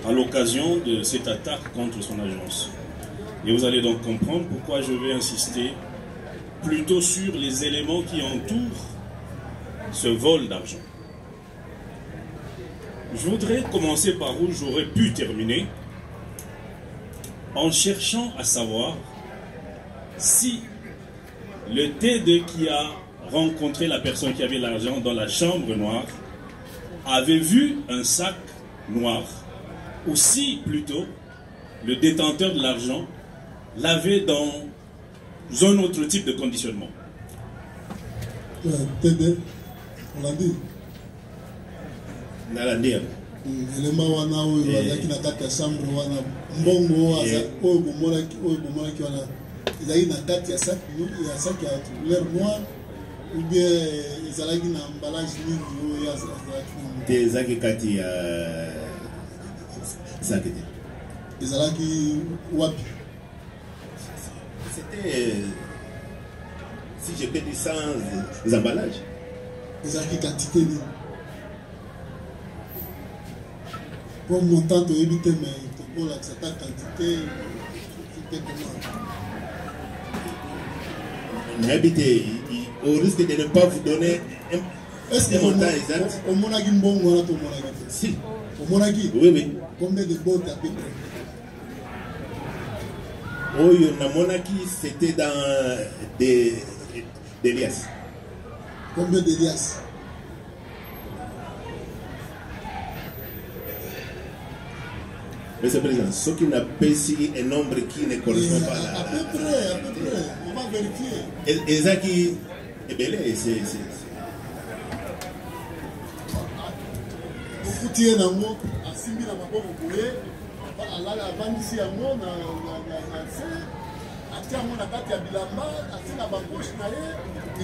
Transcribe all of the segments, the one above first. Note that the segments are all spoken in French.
à l'occasion de cette attaque contre son agence. Et vous allez donc comprendre pourquoi je vais insister plutôt sur les éléments qui entourent ce vol d'argent. Je voudrais commencer par où j'aurais pu terminer, en cherchant à savoir si le T2 qui a rencontré la personne qui avait l'argent dans la chambre noire avait vu un sac noir, ou si plutôt le détenteur de l'argent l'avait dans un autre type de conditionnement. T2, on l'a dit. Nalandia. Élément wana oyo bazaki na kati ya chambre wana mbongo oyo bomolaki wana ezalaki na kati ya sac ya couleur noire ou bien ezalaki na emballage nini oyo ezalaki ezalaki kati ya sac ezalaki wapi? C'était, si je peux dire, sans emballage. Ezalaki quantité nini? Pour montant de éviter, mais pour la quantité, c'était comment? Habité, au risque de ne pas vous donner un montant exact. Au monagi mbongo, on a tout monagi. Si. Au monagi? Oui, oui. Combien de bottes à peu près? Oh, na monaki, c'était dans des liasses. Combien de liasses? Monsieur le Président, ce qui n'a pas ici un nombre qui ne correspond pas à à peu près, on va vérifier. Et ça qui est belé, c'est. Beaucoup tiennent en mot, à Simbi n'a pas beaucoup avant ici à moi,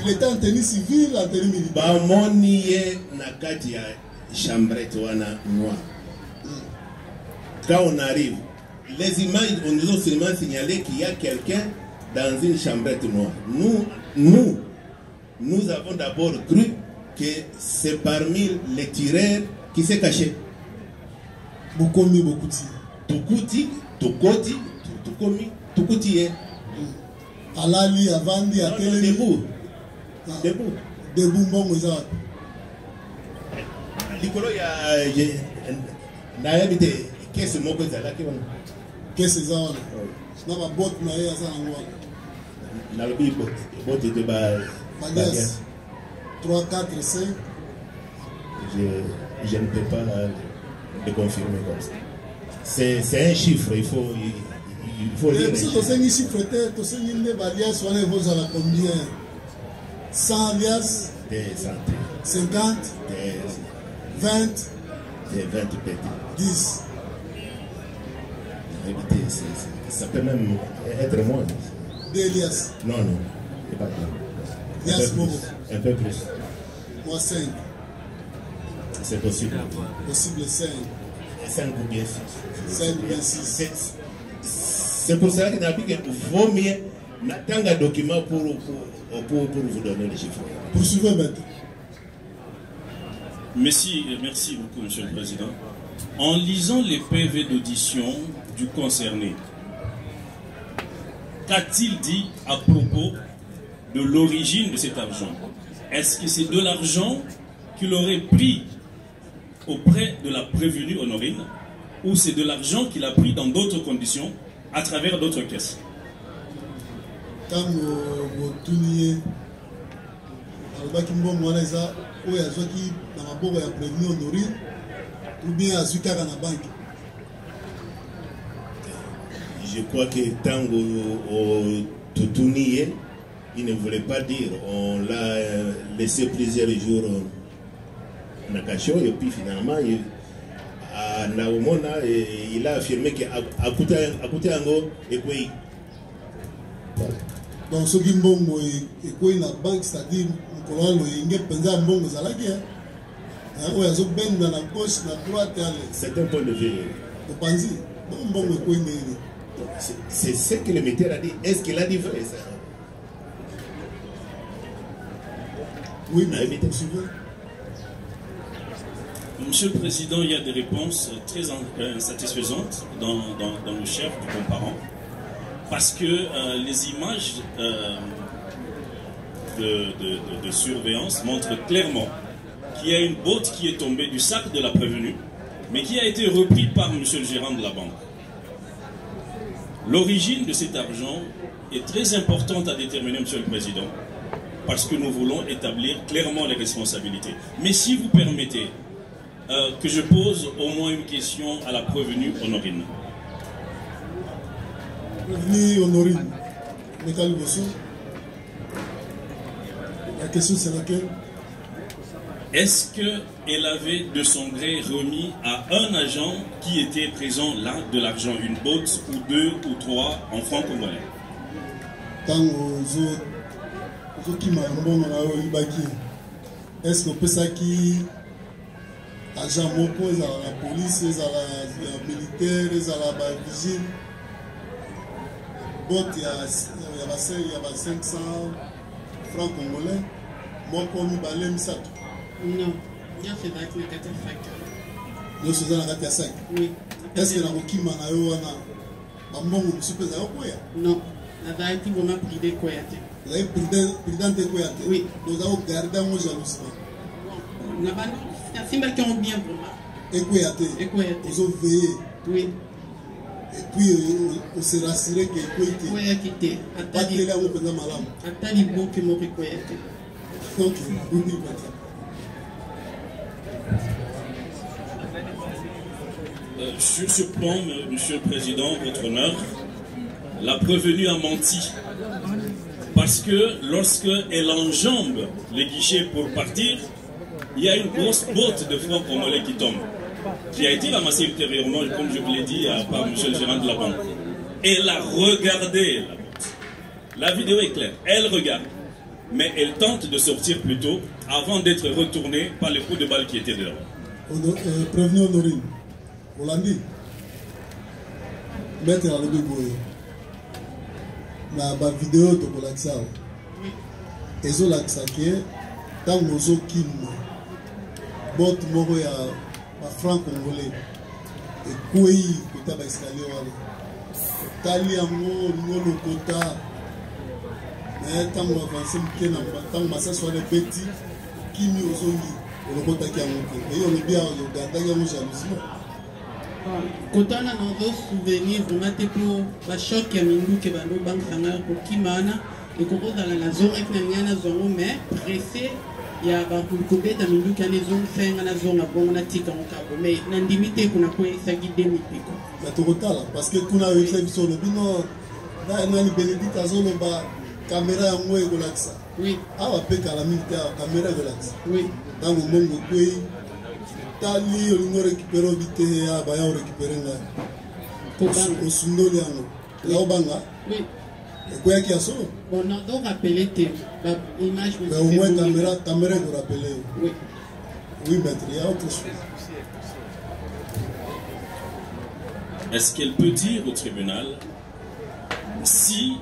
il était en tenue civile, en tenue militaire. Bamoniye nakati ya chambrette wana noire. Quand on arrive, les images, on nous a seulement signalé qu'il y a quelqu'un dans une chambrette noire. Nous avons d'abord cru que c'est parmi les tireurs qui s'est caché. Bokomi, Bokuti. Tukuti, Tukoti, Tukomi, Tukuti. Alali, Avandi, Atele. Debout. Debout. Debout, bon, ça. Likolo ya n'habité. Qu'est-ce que c'est là qui va? Qu'est-ce que c'est ça? Na ba bot na ya ça ngwa. Na le bot de ba. Bagas. 3 4 5. Je ne peux pas le confirmer comme ça. C'est un chiffre, il faut lire. Si tu sais un chiffre, tu sais une balias, on est vous à la combien? 100 alias? Des centaines. 50? Des 20? Des 20 pétés. 10. Ça peut même être moins. Des liasses? Non, c'est pas grave. Un peu plus. Moi 5. C'est possible. Possible 5. 5 ou bien 6. 5 ou bien 6. C'est pour cela qu'il vaut mieux attendre un document pour vous donner les chiffres. Poursuivez maintenant. Merci beaucoup, Monsieur le Président. En lisant les PV d'audition du concerné, qu'a-t-il dit à propos de l'origine de cet argent? Est-ce que c'est de l'argent qu'il aurait pris auprès de la prévenue Honorine, ou c'est de l'argent qu'il a pris dans d'autres conditions à travers d'autres caisses? Quand vous tournez, ou ya zoki na maboko ya prévenu Honorine ou bien à Zuka dans la banque. Je crois que tant au Toutounier, il ne voulait pas dire. On l'a laissé plusieurs jours en Akacho et puis finalement à Naomona il a affirmé qu'à côté Ango et puis. Donc ce qui mbongo et quoi la banque, c'est-à-dire c'est un point de vue. C'est ce que le metteur a dit. Est-ce qu'il a dit vrai ça? Oui, mais Monsieur le Président, il y a des réponses très insatisfaisantes dans le chef du comparant, parce que les images de surveillance montrent clairement qu'il y a une botte qui est tombée du sac de la prévenue, mais qui a été repris par monsieur le gérant de la banque. L'origine de cet argent est très importante à déterminer, monsieur le Président, parce que nous voulons établir clairement les responsabilités. Mais si vous permettez que je pose au moins une question à la prévenue Honorine. Prévenue Honorine, Mekali Bosso, la question c'est laquelle? Est-ce qu'elle avait de son gré remis à un agent qui était présent là de l'argent, une botte ou deux ou trois en francs congolais? Est-ce que peut ça qui agent moko la police, la militaire, la vigile, botte il y a 500 francs congolais, moko mi balé misato? Non, il y a fait la carte à sac. Nous sommes dans la carte à sac. Oui. Est-ce que la mokima na yo wana bambongo musupe za koya? Non, la date vous m'a pris des koyate. Vous avez président de koyate? Oui. Nous avons gardé un jalousement. Simba qui ont bien pour moi. Et koyate? Vous avez veillé? Oui. Et puis on s'est rassuré que koyate? Koyate. Attali la moko na malamu. Attali boki moko koyate. Donc vous dites sur ce plan, monsieur le Président, votre honneur, la prévenue a menti. Parce que lorsqu'elle enjambe les guichets pour partir, il y a une grosse botte de francs congolais qui tombe, qui a été ramassée ultérieurement, comme je vous l'ai dit, par monsieur le gérant de la banque. Elle a regardé la botte. La vidéo est claire. Elle regarde. Mais elle tente de sortir plus tôt avant d'être retournée par les coups de balle qui étaient dehors. Prévenu Honorine, Hollandi, mettre à l'obé boye. Na ba vidéo de Kolaksa. Ezo laksa ke tango zo kim bot moko ya ba franc congolais. Et koi kota ba escalier wala. Tali yango ngolo kota. Mais tant que avancé tant que ça soit les petits qui nous ont dit on le compte qui a monté et on le bien on garde il y a un jalousie quand on a nos souvenirs on a été pour la choc qui a mis nous que bando banque sanga pour qui mana et qu'on dans la zone avec la na zone mais pressé il y a ba pour couper dans mindu qui a les zones fait na zone a bon na tika on cabo mais na limité qu'on a quoi ça qui demi pico la total parce que qu'on a eu ça sur le bino na ni Bénédicte azolo ba caméra ya ngwe kolaksa. Oui. Awa pe kala militaire caméra kolaksa. Oui. Dans mon mongo kwe tali olingo récupérer vite ya ba ya récupérer nga. Ko sundoli yango. La obanga. Oui. Et quoi qui a ça? On a donc rappelé tes images. Mais au moins caméra vous rappeler. Oui. Oui, maître, il y a autre chose. Est-ce qu'elle peut dire au tribunal si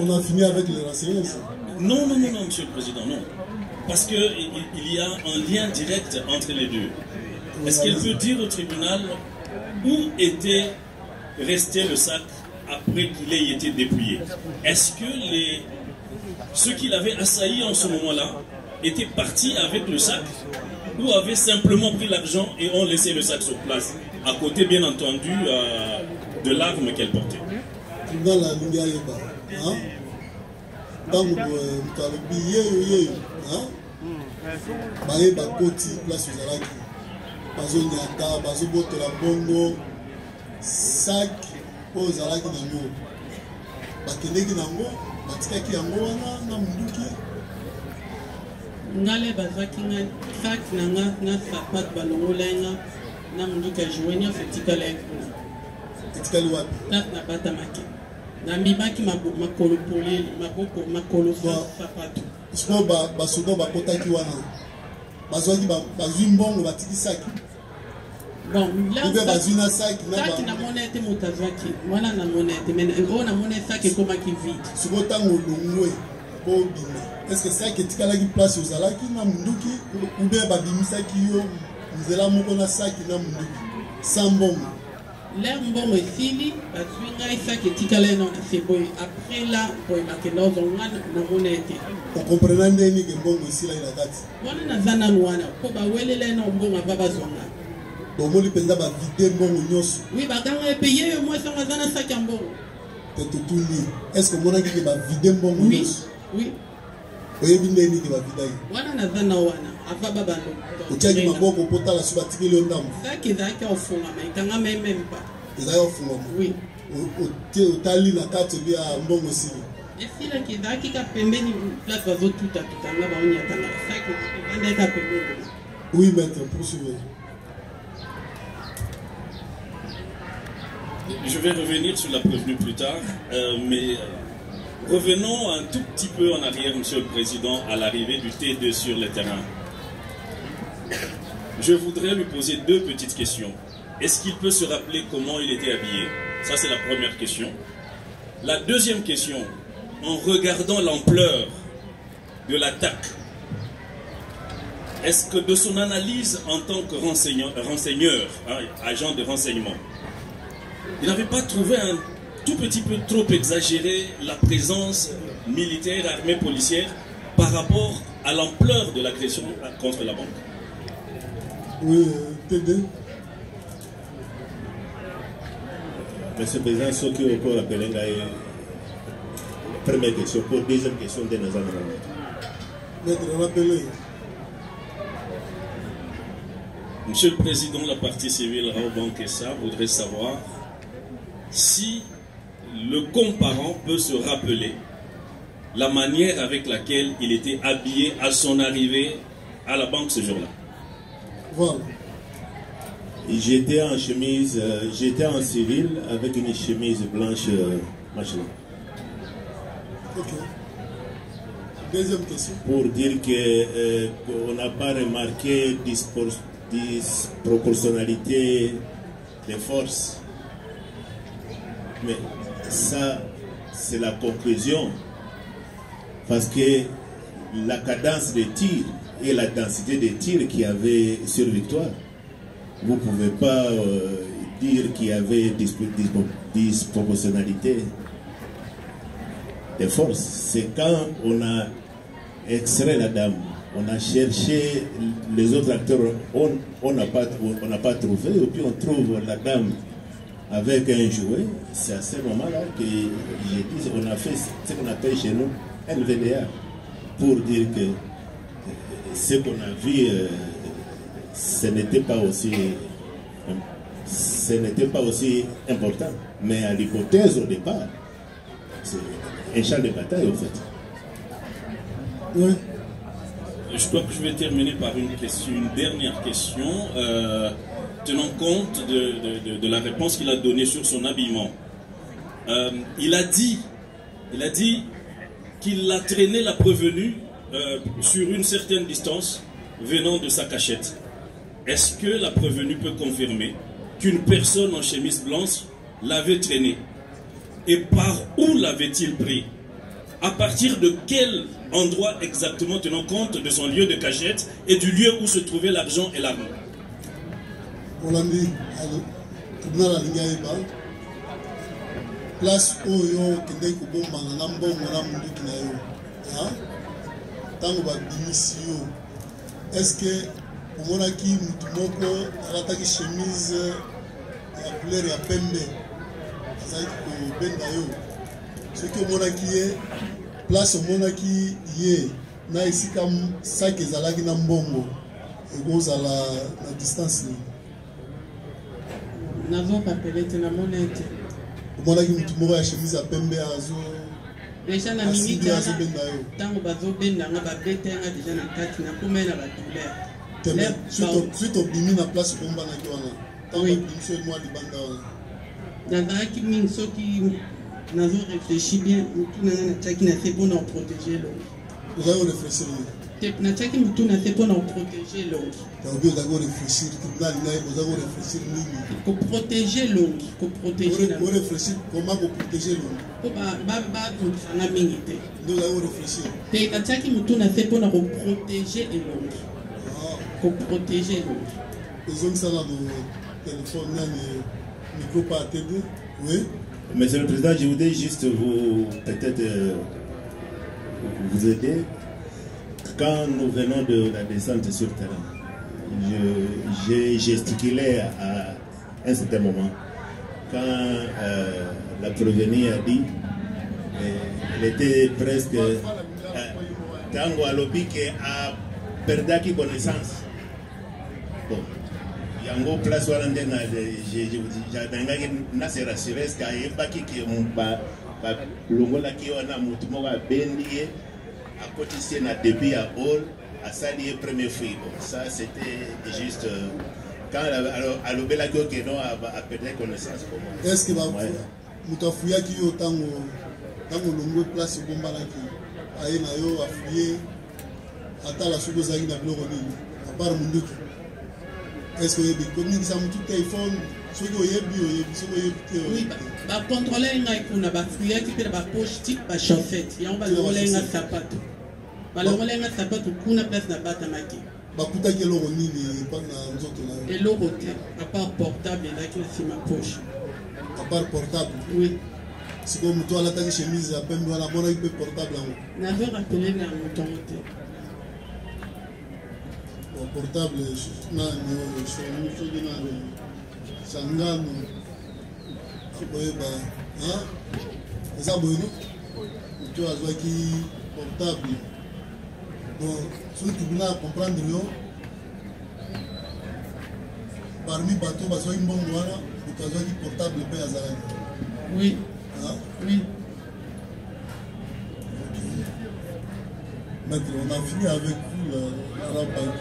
on a fini avec les renseignements? Non, monsieur le Président, non. Parce qu'il y a un lien direct entre les deux. Est-ce qu'elle peut dire au tribunal où était resté le sac après qu'il ait été dépouillé? Est-ce que ceux qui l'avaient assailli en ce moment-là étaient partis avec le sac ou avaient simplement pris l'argent et ont laissé le sac sur place, à côté bien entendu de l'arme qu'elle portait? Dans la ligne hein? Dans le billet, hein? Baye bakoti place aux alaki. Bazo nyata, bazo boto la bongo, sac aux alaki nango. Bakeleki nango, batikaki yango wana na munduki. Ngale bazaki nga sac na sapat balongola nga na munduki ajoigna fetikala ekuna. Fetikali wapi? Na bata maki. Na mbimaki makolo poleli, makolo sapato. Siko basoda bakotaki wana. Bazwaki bazwi mbongo batiki saki. Bon, là bazwi na saki na ba. Na monete motazwaki. Wana na monete, mais ngona monete saki komaki vide. Siko tango longwe po bima. Est-ce que saki etikala ki place ozalaki na munduki ou bien babimisaki yo nzela moko na saki na munduki sans mbongo. L'air mbongo esili bazwi ngai saki etikala eno na seboye après là boye bakenda ozonga namona ete okomprena ndeni ke mbongo esila ina kati wana naza nanu wana mpo bawelela eno mbongo ava bazonga bomoni mpenza bavide mbongo nyonso. Oui, baganga epaye yo moi sanga aza na saki ya mbongo te totuni est ce que omonaki ke bavide mbongo nyonso? Oui. oyebi ndeni ke bavidaki Wana naza na wana ava babando otiaki maboko mpo tala so batikeli yo ndambo saki ezalaki ofungama ekangama emempa ezalaki ofungama. Oui. otali na kati obi ya mbongo esili esilaki ezalaki ka pembeni place bazotutatukanga baonyatanga saki evandaki ka pembeni. Oui, maître, poursuivez. Je vais revenir sur la prévenue plus tard, mais revenons un tout petit peu en arrière, Monsieur le Président, à l'arrivée du T2 sur le terrain. Je voudrais lui poser deux petites questions. Est-ce qu'il peut se rappeler comment il était habillé? Ça, c'est la première question. La deuxième question, en regardant l'ampleur de l'attaque, est-ce que de son analyse en tant que renseigneur, agent de renseignement, il n'avait pas trouvé un tout petit peu trop exagéré la présence militaire, armée, policière par rapport à l'ampleur de l'agression contre la banque? Oui, TD. Monsieur le Président, ce qui est encore appelé la première question, pour deuxième question de nos amis. Maître, rappelez. Monsieur le Président, la partie civile Raoban Kessa voudrait savoir si le comparant peut se rappeler la manière avec laquelle il était habillé à son arrivée à la banque ce jour-là. Voilà. J'étais en chemise, j'étais en civil avec une chemise blanche machin. Ok. Deuxième question. Pour dire qu'on n'a pas remarqué disproportionnalité des forces. Mais ça, c'est la conclusion. Parce que la cadence des tirs et la densité des tirs qu'il y avait sur Victoire, vous ne pouvez pas dire qu'il y avait disproportionnalité des forces. C'est quand on a extrait la dame, on a cherché les autres acteurs, on n'a pas trouvé, et puis on trouve la dame avec un jouet. C'est à ce moment-là que j'ai dit, on a fait ce qu'on appelle chez nous LVDA, pour dire que ce qu'on a vu, ce n'était pas aussi important. Mais à l'hypothèse au départ, c'est un champ de bataille en fait. Oui. Je crois que je vais terminer par une dernière question, tenant compte de la réponse qu'il a donnée sur son habillement. Il a dit qu'il a traîné la prévenue sur une certaine distance venant de sa cachette. Est-ce que la prévenue peut confirmer qu'une personne en chemise blanche l'avait traîné? Et par où l'avait-il pris? À partir de quel endroit exactement, tenant compte de son lieu de cachette et du lieu où se trouvait l'argent et l'arme? On a dit, dans la ligne place où yo kende kubomba na mbongo na munduki na yo. Tango ba bimisi yo. Est-ce que omonaki mutu moko alataki chemise ya couleur ya pembe azaki kobenda yo? Soki omonaki ye place omonaki ye na esika saki ezalaki na mbongo ekozala na distance ni nazopapele te namona ete omonaki mutu moko ya chemise ya pembe azo deja na miniti ntango bazobendanga babetanga deja na kati nakoma na badouleur suite obimi na place obombanaki wana ntango obimiso mwa libanda wana nazalaki mingi soki nazo-réfléchir bien mutu nanga natiaki na se mpona koprotéger longi ozali korefléchir natiaki mutu na se mpona koprotéger longi obi ozali korefléchir tribunal ngai ozali korefléchir nini koprotéger longi korefléchir koma koprotéger longi po bazongisanga mingi te nde ozali korefléchir te natiaki mutu na se mpona koprotéger elongi koprotéger elongi Ils ont ça dans le téléphone, le micro pas à t'aider. Oui. Monsieur le Président, je voudrais juste vous peut-être vous aider. Quand nous venons de la descente sur le terrain, j'ai gesticulé à un certain moment. Quand la prévenue a dit, elle était presque tango alobi qui a perdu connaissance. Bon, yango place wana nde na j'ai na se rassurer est-ce qu'il y a qui ba longolaki wana mutu moko abendi ye akotisi na débit à all asali ye première fois. Bon, ça c'était juste quand alobelaki oke non a perdu connaissance. Est-ce que mutu afuyaki yo tango longo place bombalaki aye na yo afuye atala soki ozalaki na biloko nini apart munduki? Est-ce que vous avez communiqué avec tout téléphone? Ce que vous avez oui, bah contrôler une bafouille qui peut la poche type la chaussette. Et on va le rouler un sapato. Bah le rouler un sapato pour la place de la bata maki. Bah pour ta quelle heure on y pas dans nous autres là. Et l'euro à part portable là qui est sur ma poche. À part portable. Oui. C'est comme toi la ta chemise à peine dans la bonne avec portable là. N'avait rappelé la montant. Portable na sangano koyeba eza boyino mutu azwaki portable donc soki tobina comprendre yo parmi bato bazwaki mbongo wana mutu azwaki portable mpe azalaki. Oui. Oui. Maître, on a fini avec vous la banque.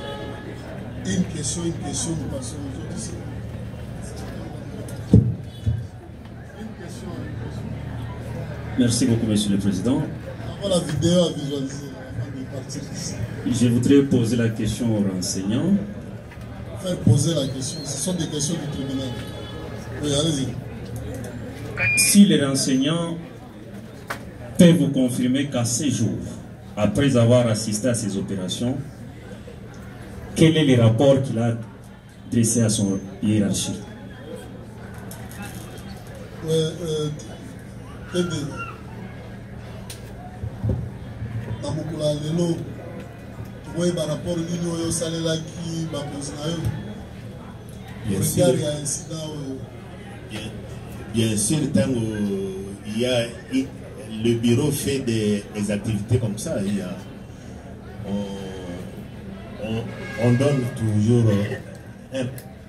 Une question, nous passons aux autres ici. Merci beaucoup, Monsieur le Président. Avant la vidéo à visualiser, avant de partir ici. Je voudrais poser la question aux renseignants. Faire poser la question, ce sont des questions du tribunal. Oui, allez-y. Si les renseignants peuvent vous confirmer qu'à ces jours, après avoir assisté à ces opérations, quel est le rapport qu'il a dressé à son hiérarchie? Bien sûr, tant il y a le bureau fait des activités comme ça, il y a, on donne toujours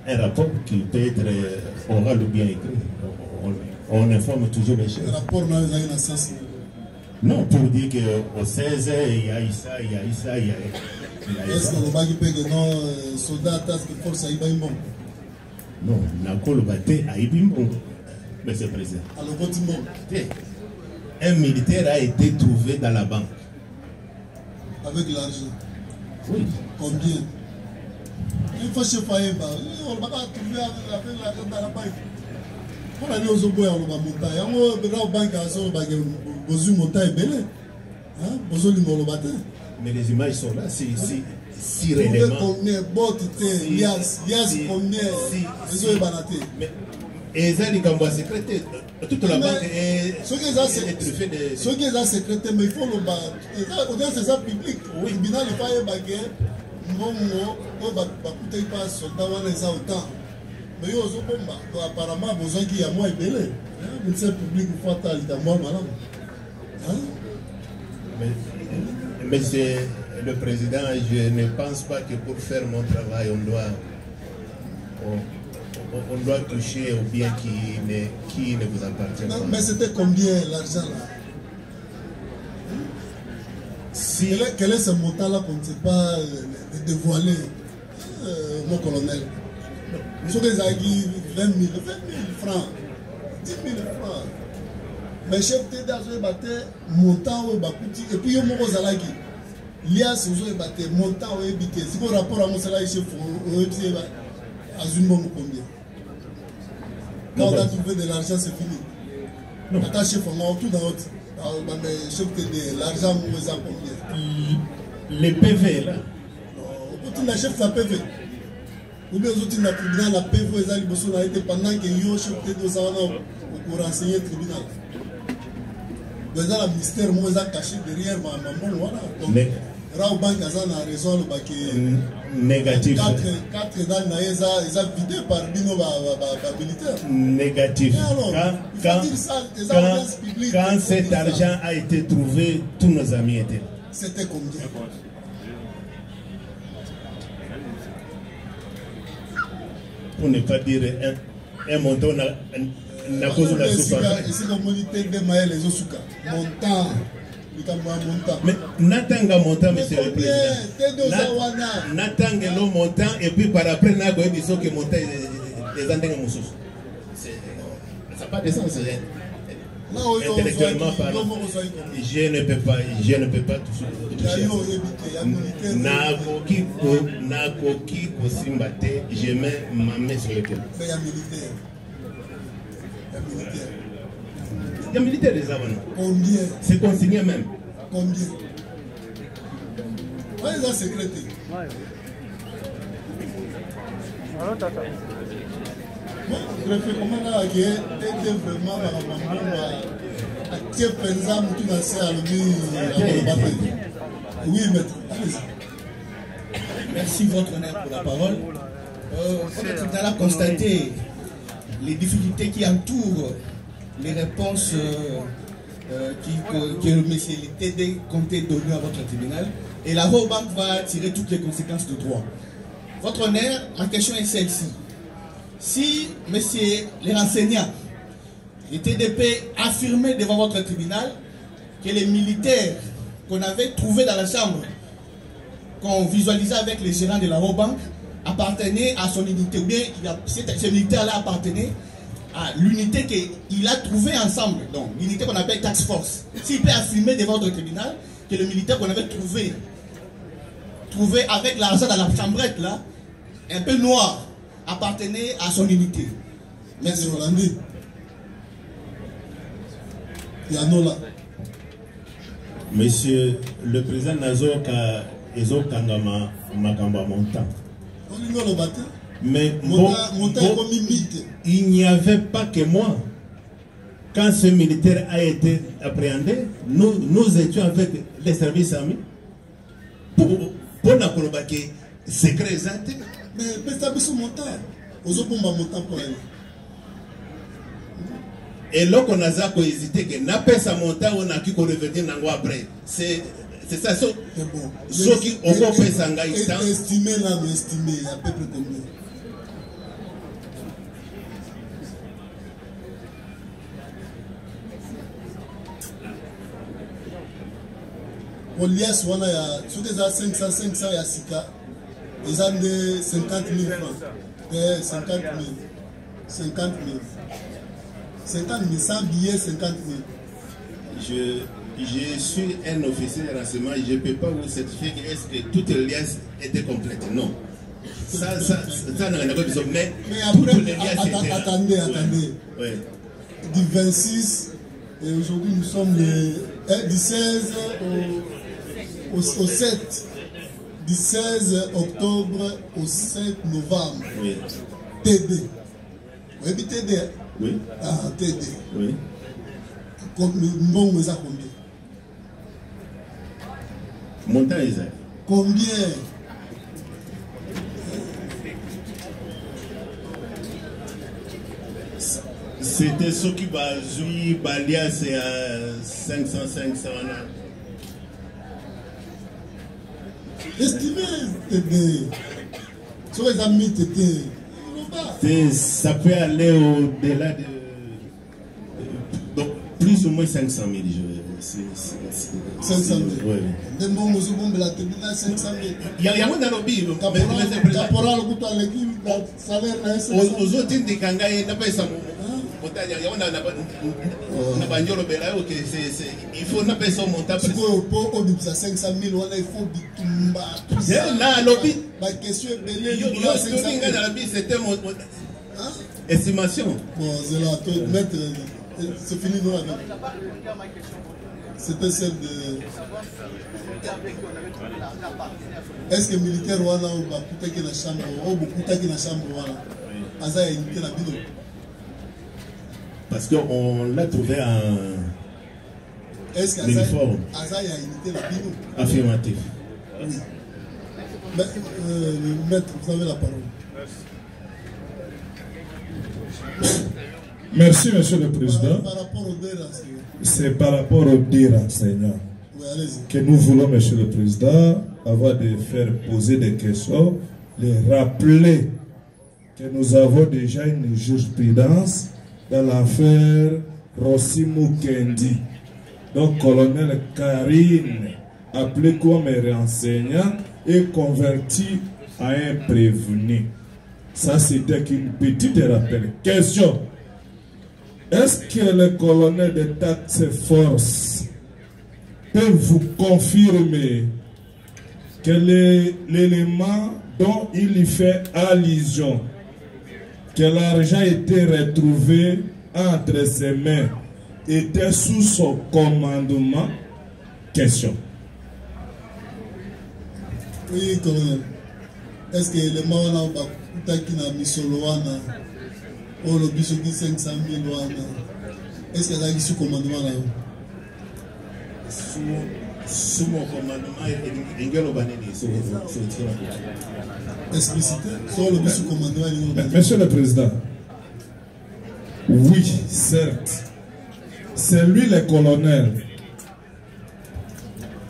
un rapport qui peut être oral ou bien écrit. On informe toujours les chefs. Le rapport n'a pas eu sens. Non, pour dire qu'au 16, il y a eu ça, il y a eu ça, il y a eu ça. Est-ce que le bac peut que non, soldat, task force, il y a eu bon? Non, Nakolo Baté a eu bon, Monsieur le Président. Alors, votre bon. Un militaire a été trouvé dans la banque. Avec l'argent. Oui. Combien? Il faut se faire, on va pas trouver avec l'argent dans la banque. On a dit aux obois, on va monter. On va banque à son bague, vous montez belé. Vous avez le bateau. Mais les images sont là, si réellement. Combien? Bot, Yas, combien? Ils ont banaté. Et ça, les gambois secrétaires, toute la banque est truffée de. Ceux qui sont secrétaires, mais il faut le battre. C'est ça public. Oui, il y a des baguettes. Non, il n'y a pas de soldats, il y a autant. Mais il y a apparemment besoin qu'il y a moins de belé. Le ministère public, il faut attendre, il y a moins malade. Mais c'est le président, je ne pense pas que pour faire mon travail, on doit toucher au bien qui ne vous appartient pas. Mais c'était combien l'argent là? Quel est ce montant-là qu'on ne sait pas dévoiler, mon colonel? Sur des aguilles, 20 000 francs, 10 000 francs. Mais chef de d'argent battu, montant ou bakouti, et puis il y a mon zalagi. L'IA, c'est aussi battu, montant ou ébité. Si vous rapport à mon salaire, chef, on est à Zumbo combien? Quand on a trouvé de l'argent, c'est fini. Non. Quand chef, on a tout dans l'autre. Chef de l'argent, on a combien? Les PV là. Non, la chef, ça PV. Ou bien autres na tribunal la PV ezali boso na été pendant que yo chef de zawana au renseigner tribunal. Dans le ministère moi ça caché derrière ma maman voilà. Donc Rao Bank azana raison le baké négatif. 4 dans na eza vidé par bino ba militaire. Négatif. Quand cet argent a été trouvé, tous nos amis étaient là. C'était combien? Pour ne pas dire un montant na cause de la souffrance. Ici le moniteur de Maël les Osuka. Montant. Mais n'atanga montant, monsieur le président. N'atanga le montant et puis par après n'a pas dit que montant les antennes moussous. Ça n'a pas de sens. Intellectuellement parlant, je ne peux pas toucher. Nakoki Kosimbate, je mets ma main sur le cœur. Il y a militaire des avants. Combien? C'est consigné même. Combien? Ouais, ils ont sécrété. Préfet, comment là, il y a vraiment oui, maître. Merci, votre honneur, pour la parole. Votre tribunal a constaté les difficultés qui entourent les réponses que le monsieur TD comptait donner à votre tribunal. Et la Rao Bank va tirer toutes les conséquences de droit. Votre honneur, ma question est celle-ci. Si, messieurs les renseignants, le TDP affirmait devant votre tribunal que les militaires qu'on avait trouvés dans la chambre, qu'on visualisait avec les gérants de la Rao Bank, appartenaient à son unité, ou bien ces militaires-là appartenaient à l'unité qu'il a trouvée ensemble, donc l'unité qu'on appelle Task Force. S'il peut affirmer devant votre tribunal que le militaire qu'on avait trouvé avec l'argent dans la chambrette là, un peu noir, appartenait à son unité. Merci Rolandi. Yanola. Monsieur le président Nazoka Ezokangama Makamba Montant. Mais il n'y avait pas que moi. Quand ce militaire a été appréhendé, nous étions avec les services amis pour la colobaki secret exact. Mais ça veut dire montant. Montant pour elle. Et là qu'on a hésité que n'a pas sa montant on a qui revenir après. C'est ça ceux qui ont fait ça estimé là mais estimé à peu près combien? Pour l'IAS, on a sur des 500 et à Sika, ils ont de 50 000 francs. 50 000. 50 000. 50 000, 100 billets, 50 000. Je suis un officier de renseignement, je ne peux pas vous certifier que est-ce que toute l'IAS était complète. Non. Ça n'a pas besoin. Mais après, attendez. Ouais. Du 26, et aujourd'hui nous sommes du 16 au 7. Du 16 octobre au 7 novembre. Oui. TD. Vous avez TD? Oui. Ah, TD. Oui. Bon, vous avez combien? Montant exact. Combien? C'était ce qui va jouer Balia, c'est à 500. Estimez, TD. Sur les amis, TD. Ça peut aller au-delà de. Donc, plus ou moins 500 000. 500 000. Oui. Il y a moins dans le bille. Caporal, salaire, aux autres, il faut n'a pas son montant. Pour 500 000, il faut bitumba. Là, lobby. La question est c'était mon estimation. Bon, c'est là, maître. C'est fini, non? C'était celle de... Est-ce que militaire wana ou bakutaki na chambre ou bakutaki na chambre wana aza ya unité na bino? Parce qu'on l'a trouvé en est-ce que uniforme. aza ya unité na bino? Affirmatif. Oui. Mais, maître, vous avez la parole. Merci, Monsieur le Président. Par rapport aux deux renseignements. C'est par rapport aux deux renseignements que nous voulons, Monsieur le Président, avoir de faire poser des questions, les rappeler que nous avons déjà une jurisprudence dans l'affaire Rossi Mukendi. Donc, colonel Karine, appelé comme renseignant, est converti à un prévenu. Ça, c'était qu'une petite rappel. Question. Est-ce que le colonel de Task Force peut vous confirmer que l'élément dont il y fait allusion, que l'argent était retrouvé entre ses mains, était sous son commandement? Question. Oui, colonel. Est-ce que le mawana bakutaki na misolo wana o lo biso ki 500,000 wana est-ce que azaki sous commandement na yo? Sous mon commandement, Engelo Banini, explicité sur le sous commandement. Monsieur le Président, oui, certes, c'est lui le colonel.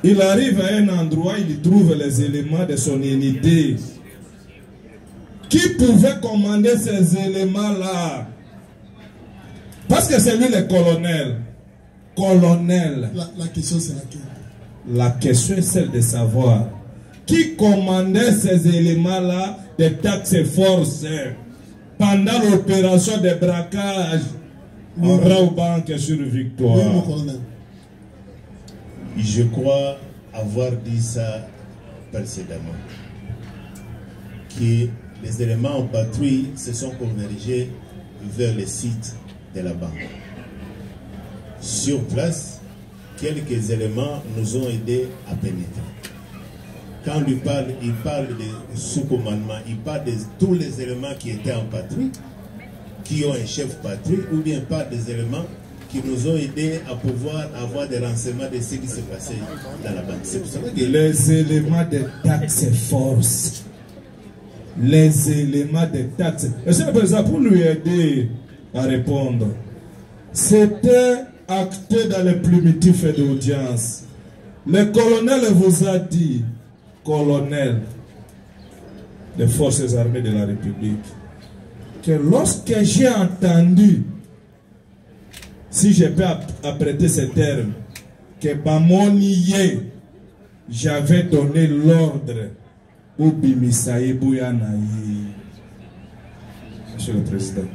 Il arrive à un endroit, il trouve les éléments de son unité. Qui pouvait commander ces éléments-là? Parce que c'est lui le colonel. Colonel. La question c'est laquelle? La question est celle de savoir qui commandait ces éléments-là de Task Force pendant l'opération de braquage en Raobank sur Victoire. Oui, mon colonel. Je crois avoir dit ça précédemment, que les éléments en patrouille se sont convergés vers le site de la banque. Sur place, quelques éléments nous ont aidés à pénétrer. Quand il parle de sous-commandement, il parle de tous les éléments qui étaient en patrouille, qui ont un chef patrouille, ou bien parle des éléments qui nous ont aidés à pouvoir avoir des renseignements de ce qui s'est passé dans la banque. C'est pour ça que les éléments de Task Force. Les éléments de Task. Monsieur le Président, pour lui aider à répondre, c'était acté dans le primitif d'audience. Le colonel vous a dit, colonel des forces armées de la République, que lorsque j'ai entendu, si je peux apprêter ces termes, que Bamoniye, j'avais donné l'ordre au Bimisaï Bouyanaï. Monsieur le Président,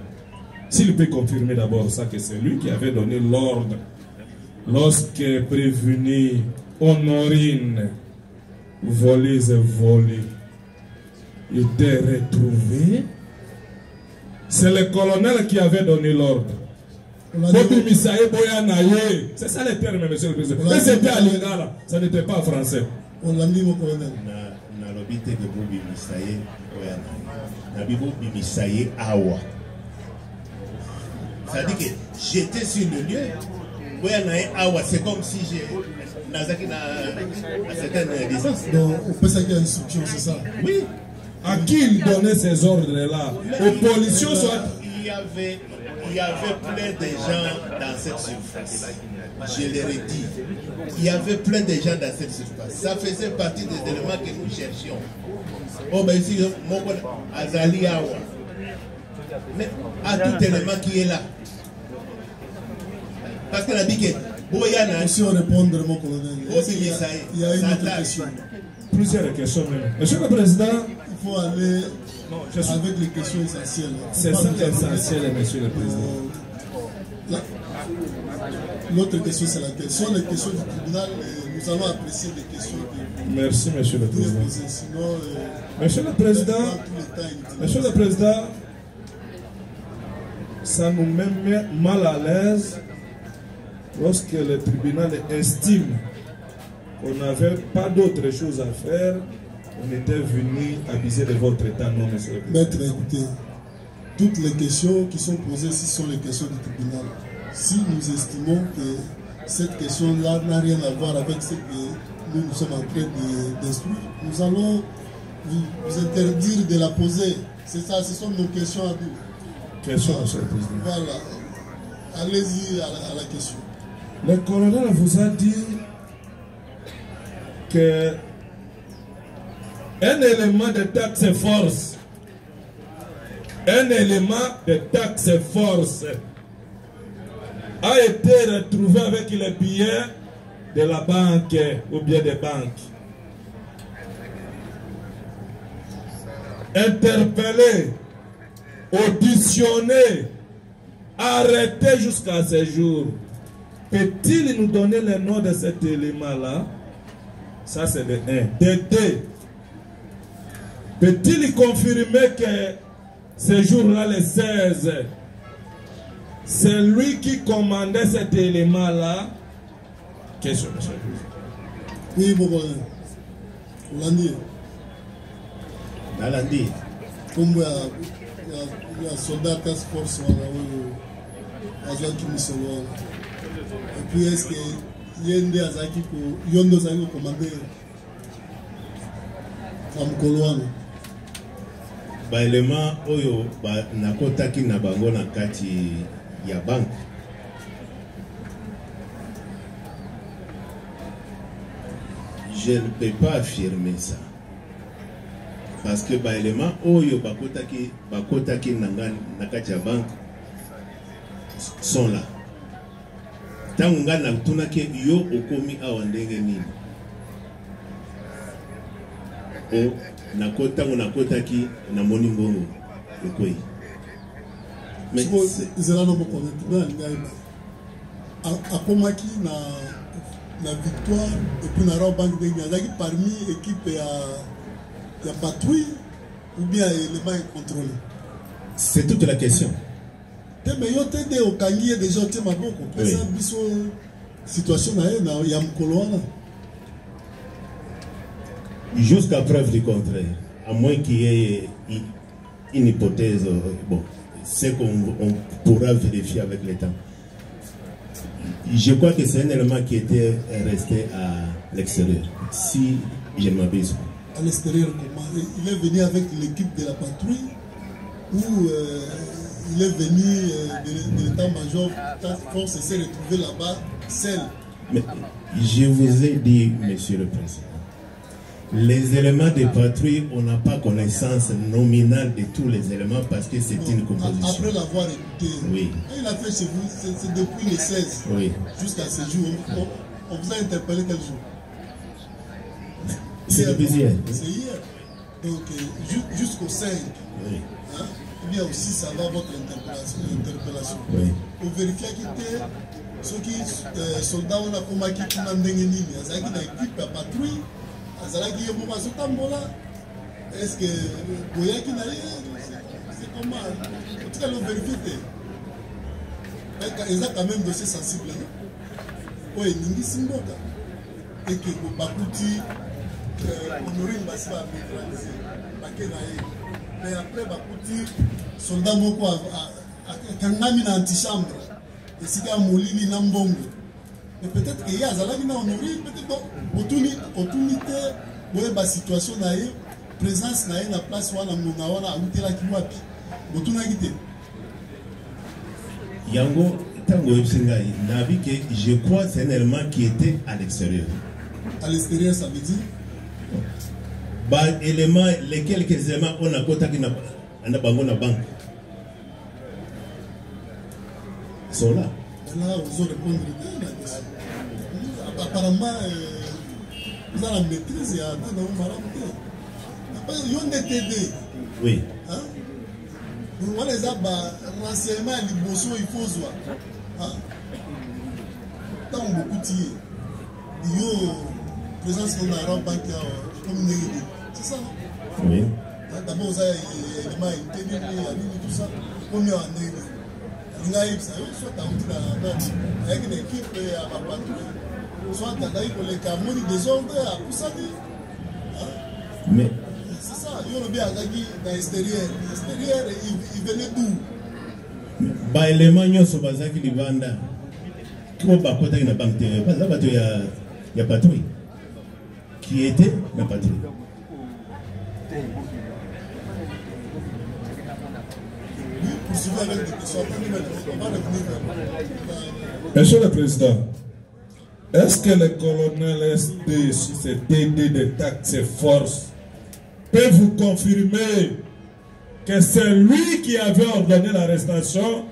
s'il peut confirmer d'abord ça, que c'est lui qui avait donné l'ordre lorsque prévenu Honorine, volés et volés, était retrouvé. C'est le colonel qui avait donné l'ordre. C'est ça le terme, monsieur le président. Mais c'était à Lingala, ça n'était pas français. On l'a mis, mon colonel. Ça dit que j'étais sur le lieu. C'est comme si j'ai à certaines distances. Donc, on peut savoir qu'il y a une instruction, c'est ça? Oui. À qui il donnait ces ordres-là? Aux policiers soit... Il y avait plein de gens dans cette surface. Je leur ai dit. Il y avait plein de gens dans cette surface. Ça faisait partie des éléments que nous cherchions. Oh, ben ici, mon Azali Awa. Mais à tout élément qui est là. Parce qu'on a dit que Boyana. Aussi, on répondre, mon colonel. Il y a une autre question. Plusieurs questions même. Monsieur le Président, il faut aller avec les questions essentielles. C'est ça l'essentiel, Monsieur le Président. L'autre question, c'est laquelle? Ce sont les questions du tribunal. Nous allons apprécier les questions. Merci, Monsieur le Président. Sinon, Monsieur le Président, ça nous met mal à l'aise lorsque le tribunal estime qu'on n'avait pas d'autre chose à faire. On était venu abuser de votre état, non, monsieur le président. Maître, écoutez, toutes les questions qui sont posées ici sont les questions du tribunal. Si nous estimons que cette question-là n'a rien à voir avec ce que nous sommes en train d'instruire, nous allons vous interdire de la poser. C'est ça, ce sont nos questions à nous. Question, monsieur le président. Voilà. Allez-y à la question. Le colonel vous a dit que un élément de taxe force, a été retrouvé avec les billets de la banque ou bien des banques. Interpellé, auditionné, arrêté jusqu'à ce jour. Peut-il nous donner le nom de cet élément-là? Ça, c'est le 1. De 2. Peut-il confirmer que ce jour-là, le 16, c'est lui qui commandait cet élément-là? Question, monsieur. Oui, bon, Hollandi. Nalandi. Comme il y a soldat task force, et puis est-ce que Yende Azaki Yondo Zaki commandé Femme Kolwana? Ba élément oyo ba nakotaki na bango na kati ya banque. Je ne peux pas affirmer ça. Parce que ba élément oyo bakotaki na kati ya banque sont là. Tangu nga na tunake yo okomi awa ndenge nini. O nakotango nakotaki na moni mbongo ekoi. Mais zela no boko na ngai akomaki na victoire et puis na Rob Bank de Niazaki parmi équipe ya patrouille ou bien élément contrôlé. C'est toute la question. Mais yo tende okangi déjà te maboko pesa biso situation na ya mkolo wana. Jusqu'à preuve du contraire, à moins qu'il y ait une hypothèse, bon, c'est qu'on pourra vérifier avec le temps. Je crois que c'est un élément qui était resté à l'extérieur, si je ne m'abuse. À l'extérieur, comment? Il est venu avec l'équipe de la patrouille ou il est venu de l'état-major, task force et s'est retrouvé là-bas seul? Mais je vous ai dit, monsieur le président, les éléments de patrouille, on n'a pas connaissance nominale de tous les éléments parce que c'est une composition. Après l'avoir écouté, oui. Il a fait chez vous, c'est depuis le 16 oui. Jusqu'à ce jour. On vous a interpellé quel jour? C'est depuis hier. C'est hier. Donc jusqu'au 5. Oui. Hein? Ou bien aussi ça va votre interpellation. Oui. Pour vérifier qui était ceux qui soldats on a combattu qui n'ont pas nini. Il y a une équipe à patrouille. Est-ce que Boya qui n'a rien, c'est comment? En tout cas, l'on vérifie. Ils ont quand même dossier sensible. Oui, Ningi Simboka. Et que Bakuti, Honorine Bassi va neutraliser. Mais après, Bakuti, soldat Moko a Kangami na antichambre. Et si il y a Molili Nambongo. Mais peut-être qu'il y a Zalagi na Honorine, peut-être opportunité, la situation na ye, présence na ye na place wana mona wana autela kiwapi. Botuna gite. Yango tango yebsengai na vi que je crois c'est un élément qui était à l'extérieur. À l'extérieur ça veut dire ba éléments les quelques éléments on a kotaki na bango na banque. Sont là. Là vous allez répondre bien la question. Apparemment vous avez la maîtrise et oui. Vous les renseignements il faut voir. Dans beaucoup de présence qu'on a en banque comme c'est ça. Oui. D'abord vous avez tout ça. Combien soit avec une équipe à ma patrouille, soit dans les camions de désordre à Poussani. Mais c'est ça, il y a bien dans l'extérieur. L'extérieur, il venait d'où? Bah, les manions sont basés qui les vendent. Qui ont pas côté une banque, parce que il y a patrouille. Qui était la patrouille. Monsieur le Président, est-ce que le colonel SD, sur ce DD de taxes et forces, peut vous confirmer que c'est lui qui avait ordonné l'arrestation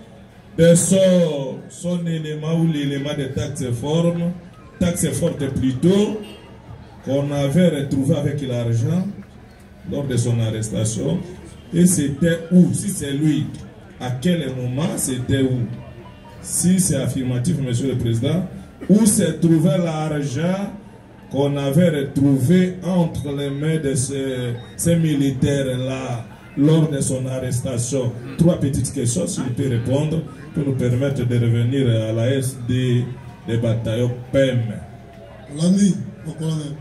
de son élément ou l'élément de taxes et fortes plutôt, qu'on avait retrouvé avec l'argent lors de son arrestation? Et c'était où? Si c'est lui, à quel moment c'était où? Si c'est affirmatif, Monsieur le Président, où se trouvait l'argent qu'on avait retrouvé entre les mains de ces militaires-là lors de son arrestation? Trois petites questions, s'il peut répondre, pour nous permettre de revenir à la SD des bataillons PEM. Lundi, au colonel.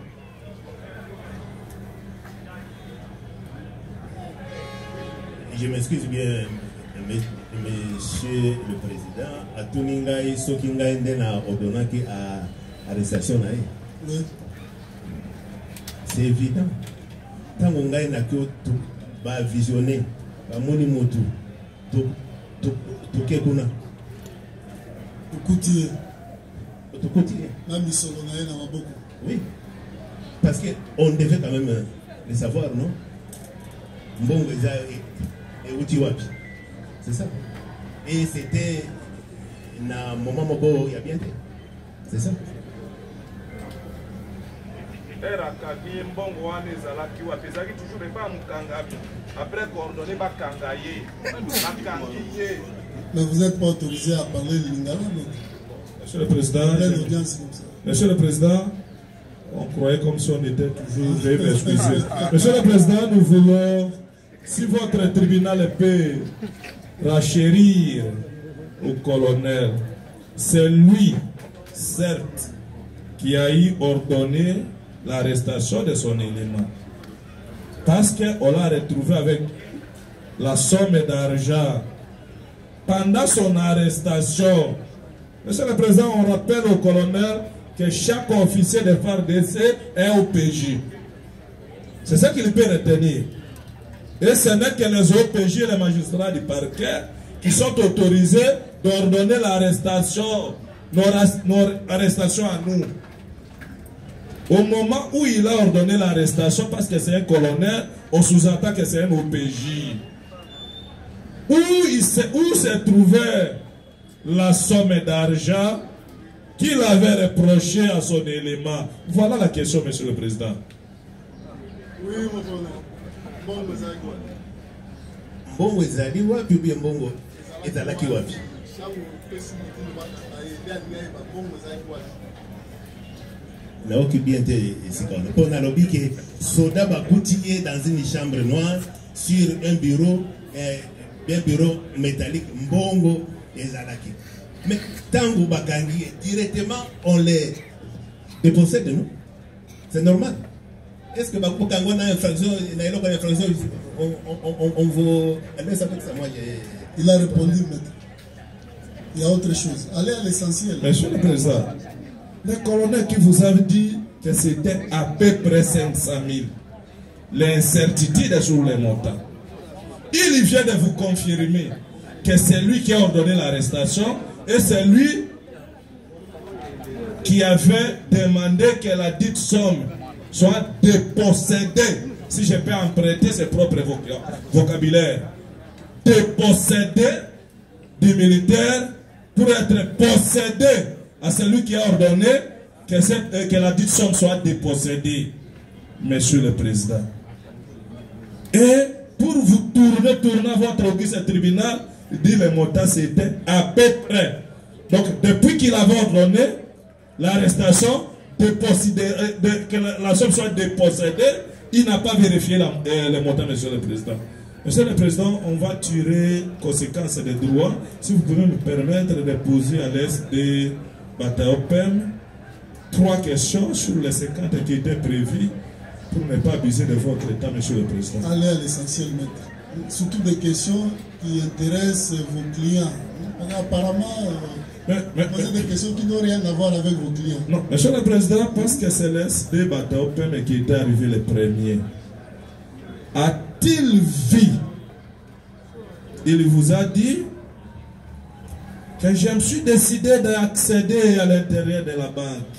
Je m'excuse bien, Monsieur le Président, à Tuningaï, Sokingaï, Ndena, Odonaki, à arrestation. Oui. C'est évident. Tant qu'on gagne, on va visionner, on va monimotu, tout kekuna. Tout coutier. Tout coutier. Même si on a beaucoup. Oui. Parce qu'on devait quand même le savoir, non? Bon, et Utiwapi. C'est ça. Et c'était na moment moko ya bien. C'est ça. Erakabi mbongo wana ezalaki wapi ezalaki toujours pas mukanga après coordonné bakangaye bakangiye. Mais vous n'êtes pas autorisé à parler le lingala. Monsieur le Président, Monsieur le Président, on croyait comme si on était toujours veuillez m'excuser. Monsieur le Président, nous voulons, si votre tribunal peut rachérir au colonel, c'est lui, certes, qui a eu ordonné l'arrestation de son élément. Parce qu'on l'a retrouvé avec la somme d'argent pendant son arrestation. Monsieur le Président, on rappelle au colonel que chaque officier de FARDC est OPJ. C'est ça qu'il peut retenir. Et ce n'est que les OPJ et les magistrats du parquet qui sont autorisés d'ordonner l'arrestation, notre arrestation à nous. Au moment où il a ordonné l'arrestation, parce que c'est un colonel, on sous-entend que c'est un OPJ. Où se trouvait la somme d'argent qu'il avait reproché à son élément? Voilà la question, Monsieur le Président. Oui, mon colonel. Mbongo ezali wapi ou bien mbongo ezalaki wapi? Naoki bien te esika. Pour nalobi que soda bakuti est dans une chambre noire sur un bureau métallique mbongo ezalaki. Mais tango bakangi directement on les dépossède nous. C'est normal. Est-ce que quand on a une infraction, on vous... Il a répondu, maître. Il y a autre chose. Allez à l'essentiel. Monsieur le Président, le colonel qui vous a dit que c'était à peu près 500 000. L'incertitude sur les montants. Il vient de vous confirmer que c'est lui qui a ordonné l'arrestation et c'est lui qui avait demandé que la dite somme soit dépossédé, si je peux emprunter ses propres vocabulaires, dépossédé du militaire pour être possédé à celui qui a ordonné que la dite somme soit dépossédée, Monsieur le Président. Et pour vous tourner votre auguste tribunal, il dit le montant c'était à peu près. Donc depuis qu'il avait ordonné l'arrestation, que la somme soit dépossédée, il n'a pas vérifié le montant, Monsieur le Président. Monsieur le Président, on va tirer conséquences des droits. Si vous pouvez me permettre de poser à l'aise de Bataopem 3 questions sur les 50 qui étaient prévues pour ne pas abuser de votre temps, Monsieur le Président. Allez à l'essentiel, maître. Surtout des questions qui intéressent vos clients. Apparemment, poser des questions qui n'ont rien à voir avec vos clients. Non, Monsieur le Président, parce que c'est l'SD Bataopem qui était arrivé le premier. A-t-il vu? Il vous a dit que je me suis décidé d'accéder à l'intérieur de la banque.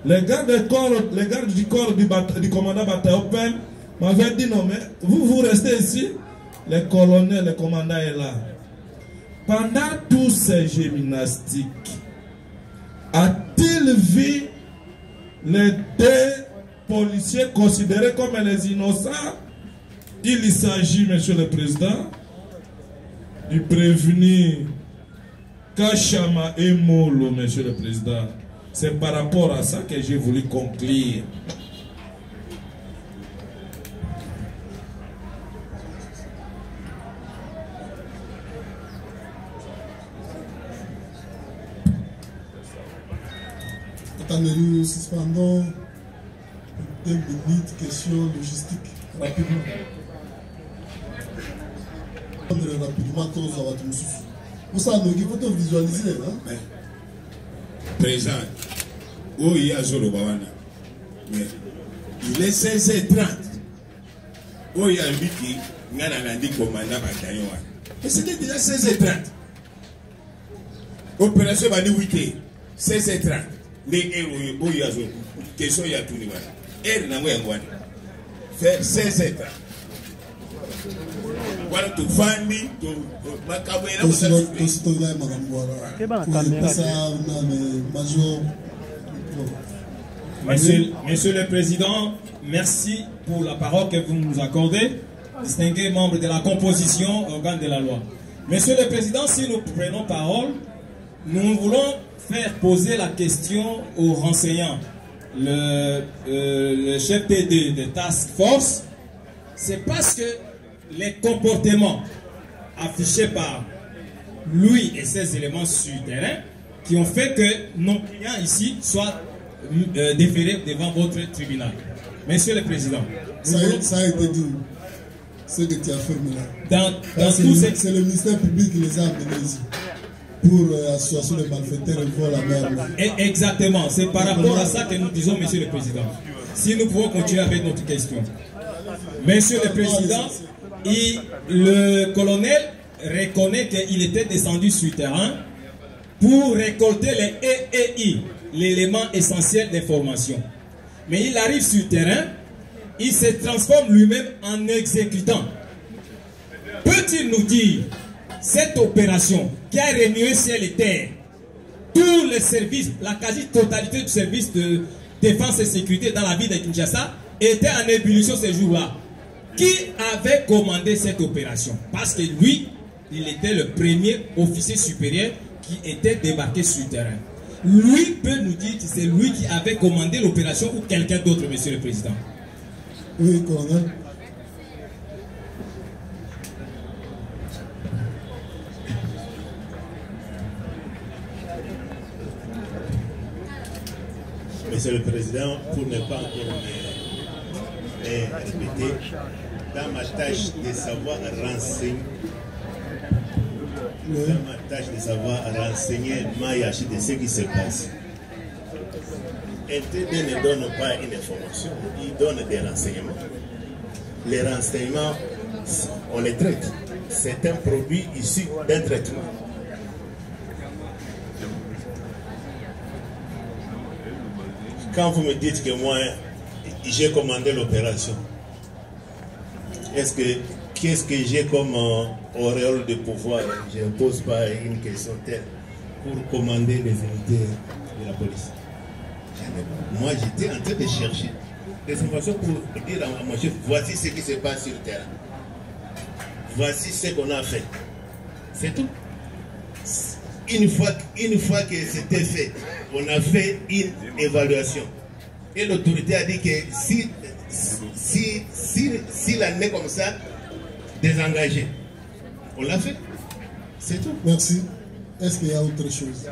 Les gardes du corps du commandant Bataopem m'avaient dit non, mais vous restez ici. Le colonel, le commandant est là. Pendant tous ces jeux gymnastiques, a-t-il vu les 2 policiers considérés comme les innocents? Il s'agit, Monsieur le Président, du prévenu Kachama et Molo, Monsieur le Président. C'est par rapport à ça que j'ai voulu conclure. Nous suspendons 2 minutes, questions logistiques. Rapidement. Rapidement, tous à votre souffle. Vous savez, il faut visualiser. Hein? Présent. Où il y a Zolo Bawana. Il est 16h30. Où il y a lui qui n'a dit commandant bataillon. Et c'était déjà 16h30. Opération va dire 8h. 16h30. Les héros, où il y a Zolo. Question il y a tout le monde. Elle n'a pas de faire 16h30. Voilà tout famille, tout Monsieur le Président, merci pour la parole que vous nous accordez, distingués membres de la composition organe de la loi. Monsieur le Président, si nous prenons parole, nous voulons faire poser la question aux renseignants. Le chef de task force, c'est parce que les comportements affichés par lui et ses éléments sur le terrain qui ont fait que nos clients ici soient déférés devant votre tribunal. Monsieur le Président, ça a été dit. Ce que tu as fait là. C'est le ministère public qui les a amenés ici pour l'association des malfaiteurs et vol à mer. Exactement, c'est par rapport à ça que nous disons, Monsieur le Président. Si nous pouvons continuer avec notre question. Monsieur le Président, le colonel reconnaît qu'il était descendu sur le terrain pour récolter les EEI, l'élément essentiel d'information. Mais il arrive sur le terrain, il se transforme lui-même en exécutant. Peut-il nous dire, cette opération qui a remué ciel et terre, tous les services, la quasi-totalité du service de défense et sécurité dans la ville de Kinshasa était en ébullition ce jour-là? Qui avait commandé cette opération? Parce que lui, il était le premier officier supérieur qui était débarqué sur le terrain. Lui peut nous dire que c'est lui qui avait commandé l'opération ou quelqu'un d'autre, Monsieur le Président. Oui, colonel. Monsieur le Président, pour ne pas encore répéter, dans ma tâche de savoir renseigner Mayachi de ce qui se passe. NTD ne donne pas une information, il donne des renseignements. Les renseignements, on les traite. C'est un produit issu d'un traitement. Quand vous me dites que moi, j'ai commandé l'opération, qu'est-ce que j'ai comme auréole de pouvoir? Je ne pose pas une question telle pour commander les unités de la police. Moi, j'étais en train de chercher des informations pour dire à mon chef, voici ce qui se passe sur le terrain. Voici ce qu'on a fait. C'est tout. Une fois que c'était fait, on a fait une évaluation. Et l'autorité a dit que si l'année comme ça, désengagé. On l'a fait. C'est tout. Merci. Est-ce qu'il y a autre chose?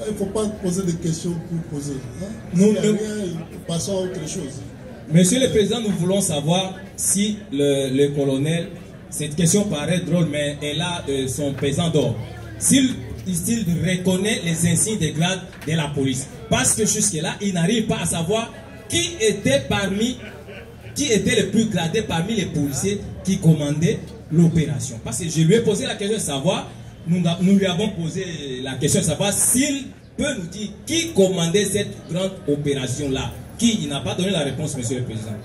Il ne faut pas poser des questions pour poser. Hein? Nous, passons à autre chose. Monsieur le Président, nous voulons savoir si le colonel, cette question paraît drôle, mais elle a son pesant d'or. S'il reconnaît les insignes de grade de la police. Parce que jusque-là, il n'arrive pas à savoir qui était le plus gradé parmi les policiers qui commandaient l'opération. Parce que je lui ai posé la question de savoir, nous lui avons posé la question de savoir s'il peut nous dire qui commandait cette grande opération-là. Qui? Il n'a pas donné la réponse, Monsieur le Président.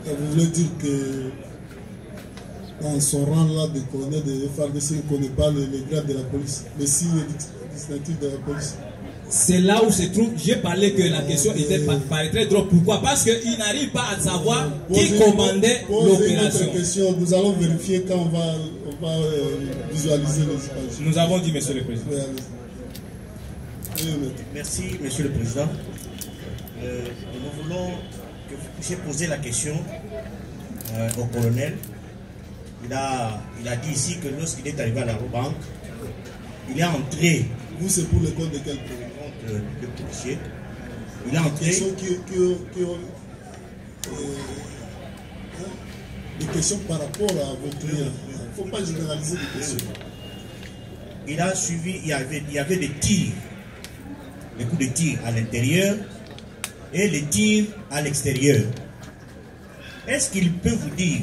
Vous voulez dire que dans son rang-là de colonel de FARDC, il ne connaît pas le grade de la police, le signe distinctif de la police? C'est là où se trouve, j'ai parlé que la question paraîtrait drôle. Pourquoi? Parce qu'il n'arrive pas à savoir qui commandait l'opération. Nous allons vérifier quand on va visualiser les images. Nous avons dit, Monsieur le Président. Merci, Monsieur le Président. Nous voulons que vous puissiez poser la question au colonel. Il a dit ici que lorsqu'il est arrivé à la banque, il est entré. Vous, c'est pour le compte de quel pays? Le policier. Il est entré. Des questions par rapport à vos clients. Il ne faut pas généraliser les questions. Il a suivi, il y avait des tirs, des coups de tir à l'intérieur et les tirs à l'extérieur. Est-ce qu'il peut vous dire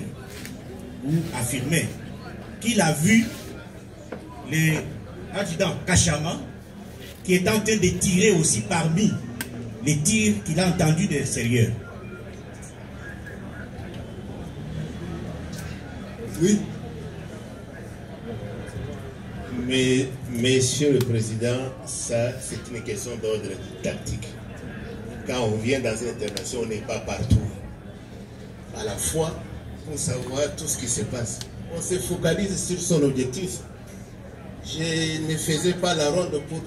ou affirmer qu'il a vu l'adjudant Kachama qui est en train de tirer aussi parmi les tirs qu'il a entendus de l'extérieur? Oui. Mais, Monsieur le Président, ça c'est une question d'ordre tactique. Quand on vient dans une intervention, on n'est pas partout. À la fois, pour savoir tout ce qui se passe. On se focalise sur son objectif. Je ne faisais pas la ronde pour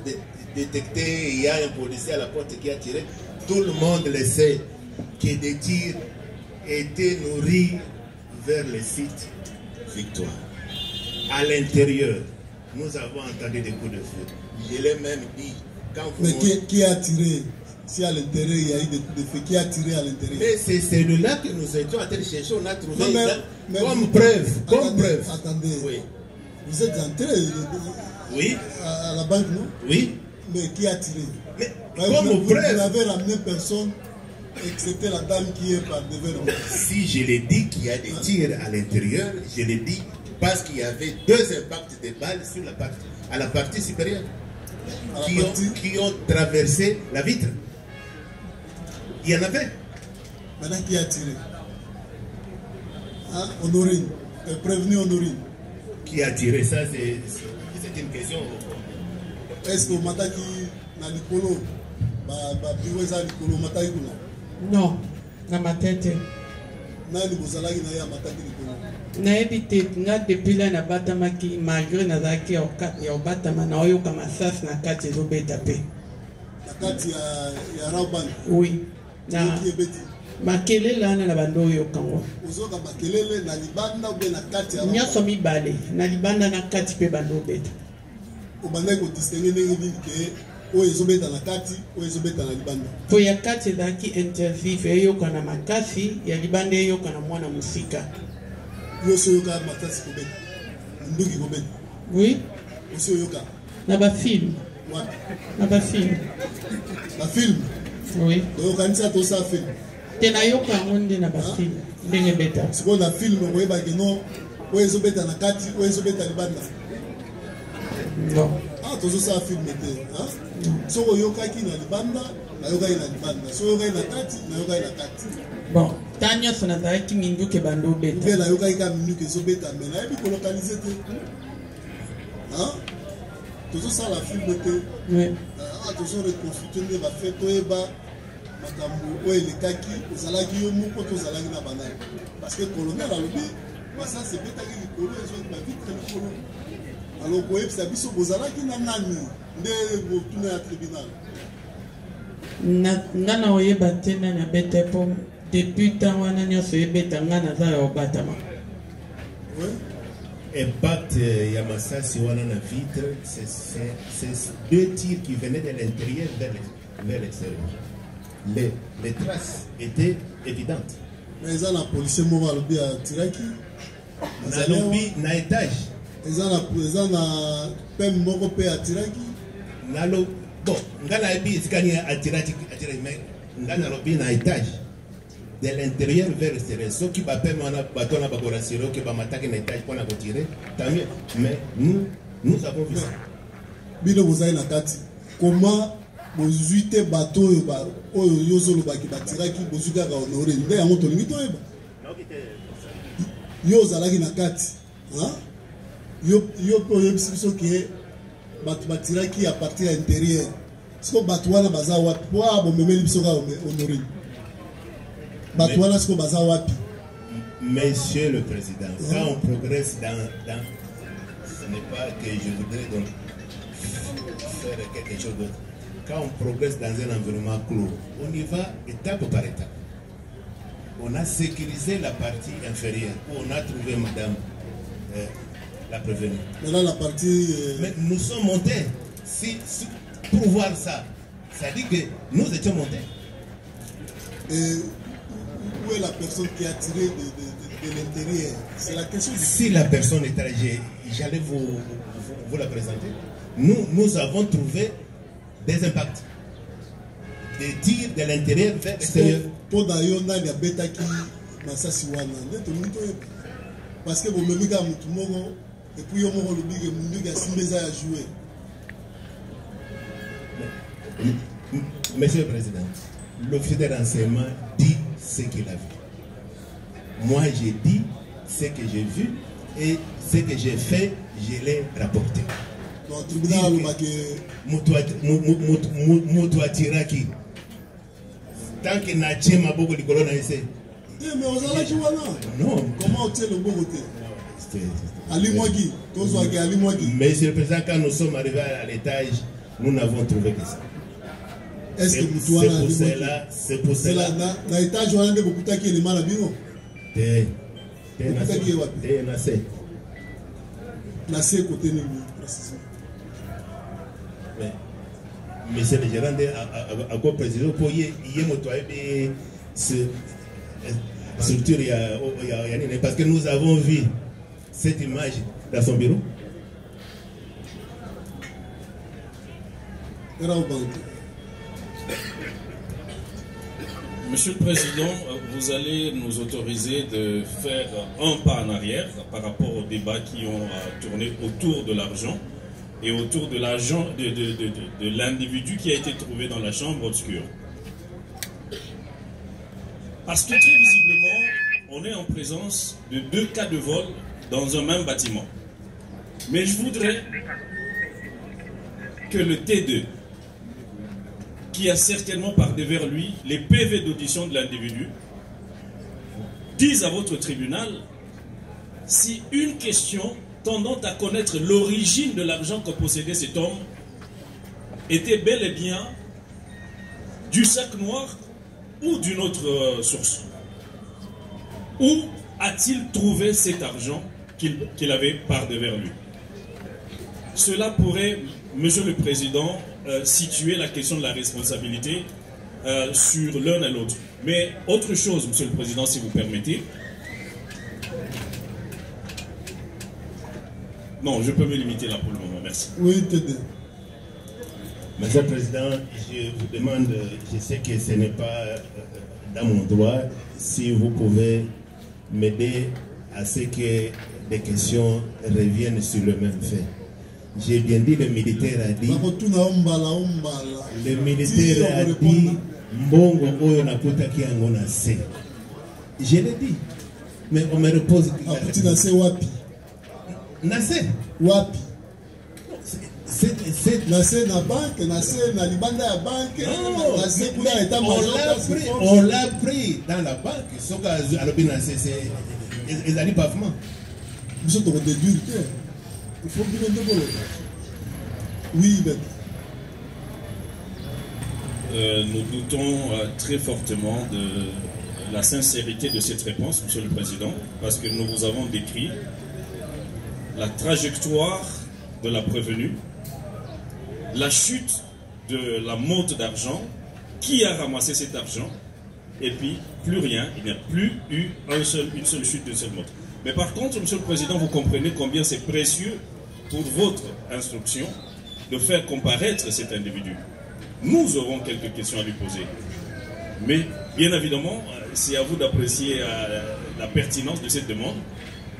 détecter il y a un policier à la porte qui a tiré. Tout le monde le sait que des tirs étaient nourris vers le site Victoire. À l'intérieur, nous avons entendu des coups de feu. Je l'ai même dit. Mais qui a tiré? Si à l'intérieur il y a eu des coups de feu, qui a tiré à l'intérieur? Mais c'est celui-là que nous étions en train de chercher. On a trouvé mais comme preuve. Attendez. Oui. Vous êtes entré oui. À la banque, non? Oui. Mais qui a tiré? Mais vous n'avez ramené personne, excepté la dame qui est par devant. Si je l'ai dit qu'il y a des tirs à l'intérieur, je l'ai dit parce qu'il y avait 2 impacts de balles sur à la partie supérieure qui ont traversé la vitre. Il y en avait. Maintenant, qui a tiré? Hein? Honorine. Prévenu Honorine. Qui a tiré ça? C'est une question. Est-ce que Mataki na likolo biweza likolo Mataki kuna? Non, na matete. Nani bozalaki na ya Mataki likolo? Na ebite nga depuis là na batamaki malgré na zaki ya batama na oyo kama sas na kati ezobeta pe. Na kati ya Raban. Oui. Na makelele ana na bando oyo kango. Uzoka makelele na libanda ou na kati ya nyaso mibale na libanda na kati pe bando beta. Obanda ko distinguer ndenge nini ke oyo ezobeta na kati oyo ezobeta na libanda. Po ya kati ezaki intensif eyoka na makasi ya libanda eyoka na mwana musika. Yoso yoka makasi kobeta. Nduki kobeta. Oui. Oso yoka. Na ba film. Wapi? Na ba film. Na film. Oui. Donc kanisa to sa film. Tena yoka ngonde na ba film. Ndenge beta. Siko na film oyo ba geno oyo ezobeta na kati oyo ezobeta libanda. Non. Ah, tozo sa film te. Hein? Soko yokaki na libanda, na yokaki na libanda. Soko yokaki na kati, na yokaki na kati. Bon, tanya sona zaki mindu ke bando beta. Bien na yokaki ka mindu ke zobeta mais na yebi ko localiser te. Hein? Tozo sa la film te. Oui. Ah, tozo reconstituer ba fait toyeba makambo oyo elekaki ozalaki yo moko tozalaki na bana. Parce que colonel alobi, basa se betaki likolo ezo ba vite likolo. Alors, vous savez, si vous avez un nani, vous tournez à tribunal. Nana oye batena na bete po depuis tant wana nyoso ebeta ngana za yo batama. Impact Yamasasi wana na vitre, c'est deux tirs qui venaient de l'intérieur vers l'extérieur. Les traces étaient évidentes. Mais ils ont la police moko alobi à tiraki. Na lobby na étage. Ils ont la pem moko pe à tiraki. Na lo bon, ngala bi sikani à tiraki mais ngala lobby na étage. De l'intérieur vers l'extérieur. Ce qui va permettre à bateau na bakora siro que ba m'attaquer na étage pour na tirer. Tant mieux. Mais nous avons vu ça. Bino vous avez na kati. Comment vous êtes bateau oyo yozolo baki batiraki bozuka ka honorer nde yango tolingi to eba. Yo zalaki na kati. Hein? Yo po yebisiso ke batu batiraki à partir de l'intérieur. Siko batu wana baza wapi po abo memeli biso ka honorer. Batu wana siko baza wapi. Monsieur le Président, quand on progresse dans ce n'est pas que je voudrais donc faire quelque chose d'autre. Quand on progresse dans un environnement clos, on y va étape par étape. On a sécurisé la partie inférieure où on a trouvé madame la prévenue. Maintenant la partie... Mais nous sommes montés. Pour voir ça, ça dit que nous étions montés. Et où est la personne qui a tiré de l'intérieur? C'est la question. Si la personne est âgée, j'allais vous la présenter. Nous avons trouvé des impacts, des tirs de l'intérieur vers l'extérieur. Pour d'ailleurs, on a des bêtas qui masasi wana. Parce que vous me dites à Moutoumoro, et puis on me dit que vous me dites à jouer. Monsieur le Président, l'officier de renseignement dit ce qu'il a vu. Moi, j'ai dit ce que j'ai vu et ce que j'ai fait, je l'ai rapporté. Donc, le tribunal a tiraki. Tant que Natchem a beaucoup de colonnes à essayer. Mais on a qui non. Comment on tient le bon côté? Ali Mwagi, Ali Mwagi. Monsieur le Président, quand nous sommes arrivés à l'étage, nous n'avons trouvé que ça. Est-ce que c'est pour cela. Dans l'étage, on a beaucoup de qui est le mal à bureau. Nassé côté de lui, précisément. Monsieur le gérant a quoi président pour y motoyer ce structure parce que nous avons vu cette image dans son bureau. Monsieur le Président, vous allez nous autoriser de faire un pas en arrière par rapport aux débats qui ont tourné autour de l'argent et autour de l'argent de l'individu qui a été trouvé dans la chambre obscure. Parce que très visiblement, on est en présence de deux cas de vol dans un même bâtiment. Mais je voudrais que le T2, qui a certainement par devers lui les PV d'audition de l'individu, dise à votre tribunal si une question tendant à connaître l'origine de l'argent que possédait cet homme était bel et bien du sac noir ou d'une autre source. Où a-t-il trouvé cet argent qu'il avait par devers lui? Cela pourrait, Monsieur le Président, situer la question de la responsabilité sur l'un et l'autre. Mais autre chose, Monsieur le Président, si vous permettez. Non, je peux me limiter là pour le moment, merci. Oui, Tédé. Monsieur le Président, je vous demande, je sais que ce n'est pas dans mon droit, si vous pouvez m'aider à ce que des questions reviennent sur le même fait. J'ai bien dit, le militaire a dit, le militaire a dit, Mbongo oyo nakuta ki yango na se. Je l'ai dit, mais on me repose. Na se wapi? Na se wapi? Na se na banque, na se na libanda ya banque. Na se kuna état major. On l'a pris dans la banque. Soka alobi na se ils allaient pavement. Monsieur doit déduire. Il faut bien le dévoiler. Oui, ben. Nous doutons très fortement de la sincérité de cette réponse, Monsieur le Président, parce que nous vous avons décrit la trajectoire de la prévenue, la chute de la monte d'argent, qui a ramassé cet argent, et puis plus rien, il n'y a plus eu une seule chute d'une seule monte. Mais par contre, Monsieur le Président, vous comprenez combien c'est précieux pour votre instruction de faire comparaître cet individu. Nous aurons quelques questions à lui poser. Mais bien évidemment, c'est à vous d'apprécier la pertinence de cette demande.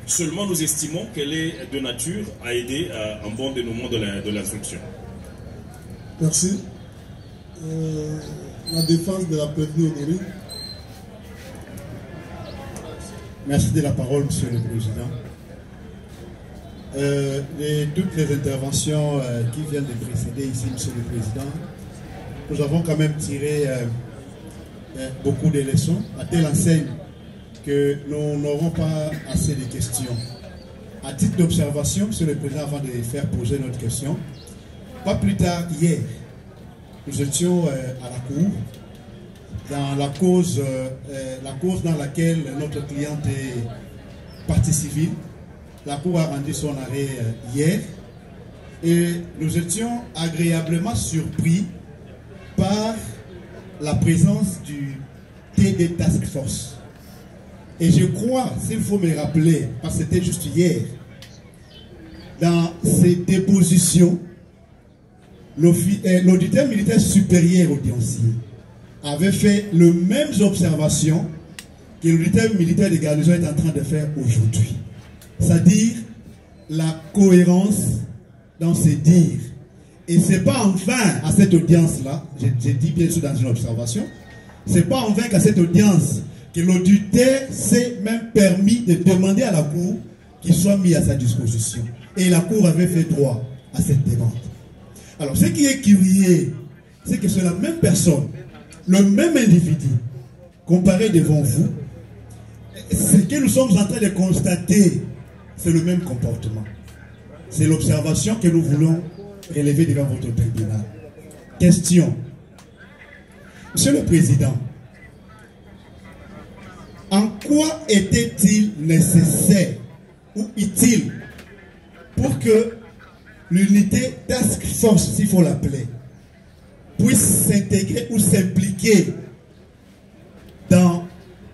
Seulement, nous estimons qu'elle est de nature à aider à un bon dénouement de l'instruction. Merci. La défense de la prévenue Honorine. Merci de la parole, Monsieur le Président. Toutes les interventions qui viennent de précéder ici, Monsieur le Président, nous avons quand même tiré beaucoup de leçons, à telle enseigne que nous n'aurons pas assez de questions. À titre d'observation, Monsieur le Président, avant de faire poser notre question, pas plus tard hier, nous étions à la Cour, dans la cause dans laquelle notre cliente est partie civile. La Cour a rendu son arrêt hier et nous étions agréablement surpris par la présence du TD Task Force. Et je crois, s'il faut me rappeler, parce que c'était juste hier, dans ces dépositions, l'auditeur militaire supérieur audiencier avait fait les mêmes observations que l'auditeur militaire de garnison est en train de faire aujourd'hui. C'est-à-dire la cohérence dans ses dires. Et ce n'est pas en vain à cette audience-là, j'ai dit bien sûr dans une observation, ce n'est pas en vain qu'à cette audience que l'auditeur s'est même permis de demander à la Cour qu'il soit mis à sa disposition. Et la Cour avait fait droit à cette demande. Alors ce qui est curieux, c'est que c'est la même personne, le même individu, comparé devant vous, ce que nous sommes en train de constater, c'est le même comportement. C'est l'observation que nous voulons relever devant votre tribunal. Question. Monsieur le Président, en quoi était-il nécessaire ou utile pour que l'unité Task Force, s'il faut l'appeler, puisse s'intégrer ou s'impliquer dans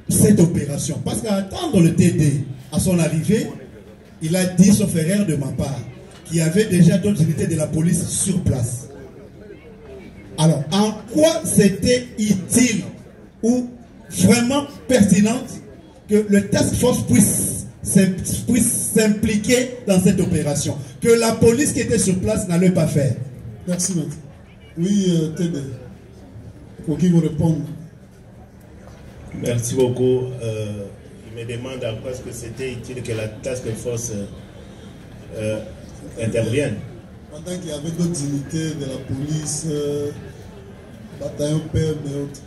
cette opération? Parce qu'à attendre le TD à son arrivée, il a dit, sauf erreur de ma part, qu'il y avait déjà d'autres unités de la police sur place. Alors, en quoi c'était utile ou vraiment pertinente que le Task Force puisse s'impliquer dans cette opération, que la police qui était sur place n'allait pas faire? Merci, maître. Oui, Tédé, pour qui vous répondre. Merci beaucoup. Je me demande à quoi est-ce que c'était utile que la Task Force intervienne. Pendant qu'il y avait d'autres unités de la police, bataillon PEB et autres.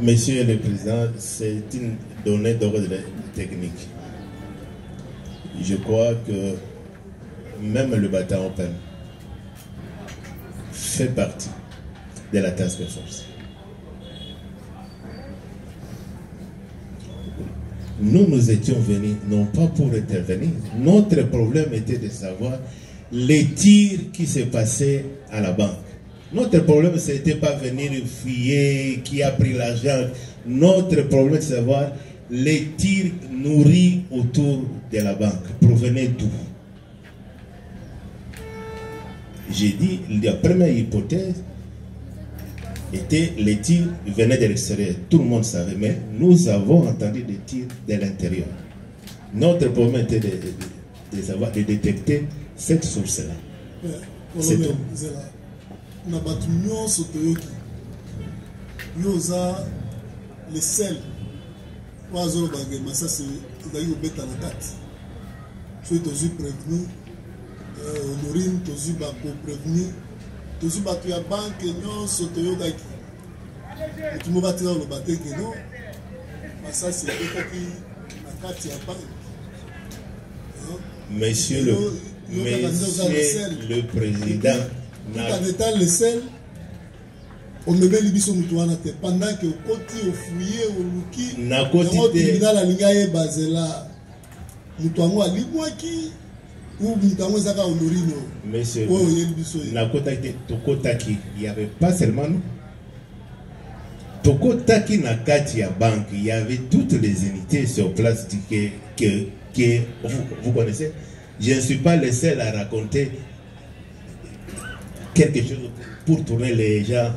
Monsieur le Président, c'est une donnée d'ordre technique. Je crois que même le bataillon PEM fait partie de la Task Force. Nous étions venus non pas pour intervenir. Notre problème était de savoir les tirs qui se passaient à la banque. Notre problème, ce n'était pas venir fouiller qui a pris l'argent. Notre problème, c'est de savoir les tirs nourris autour de la banque provenaient d'où? J'ai dit, la première hypothèse était les tirs venaient de l'extérieur. Tout le monde savait, mais nous avons entendu des tirs de l'intérieur. Notre problème était de détecter cette source-là. C'est tout. Na batu nyonso toyoki yoza le sel oazolo bage masasi ezali kobeta na kati soki tozwi prévenu Honorine tozwi bako-prévenu tozwi bato ya banke nyonso toyokaki motu mo batika koloba te ke non masasi ebetaki na kati ya banke. Monsieur le Président, tout en étant le seul, on me met libiso mutuana te pendant que côté au fouiller au luki na côté tribunal alinga ye bazela mutuango alimwaki ou mutuango zaka honorino monsieur oh ye libiso na côté tokotaki il y avait pas seulement nous tokotaki na kati ya banque il y avait toutes les unités sur place que vous connaissez. Je ne suis pas le seul à raconter quelque chose pour tourner les gens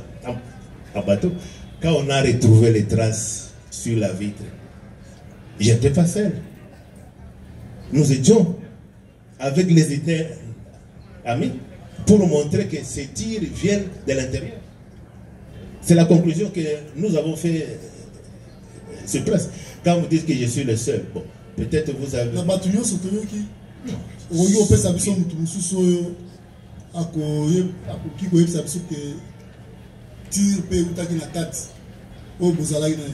en bateau. Quand on a retrouvé les traces sur la vitre, j'étais pas seul. Nous étions avec les amis pour montrer que ces tirs viennent de l'intérieur. C'est la conclusion que nous avons fait sur place. Quand vous dites que je suis le seul, bon, peut-être vous avez... oyo opesa biso mutu mususu oyo akoki koyebisa biso ke tire mpe eutaki na kati oyo bozalaki na ye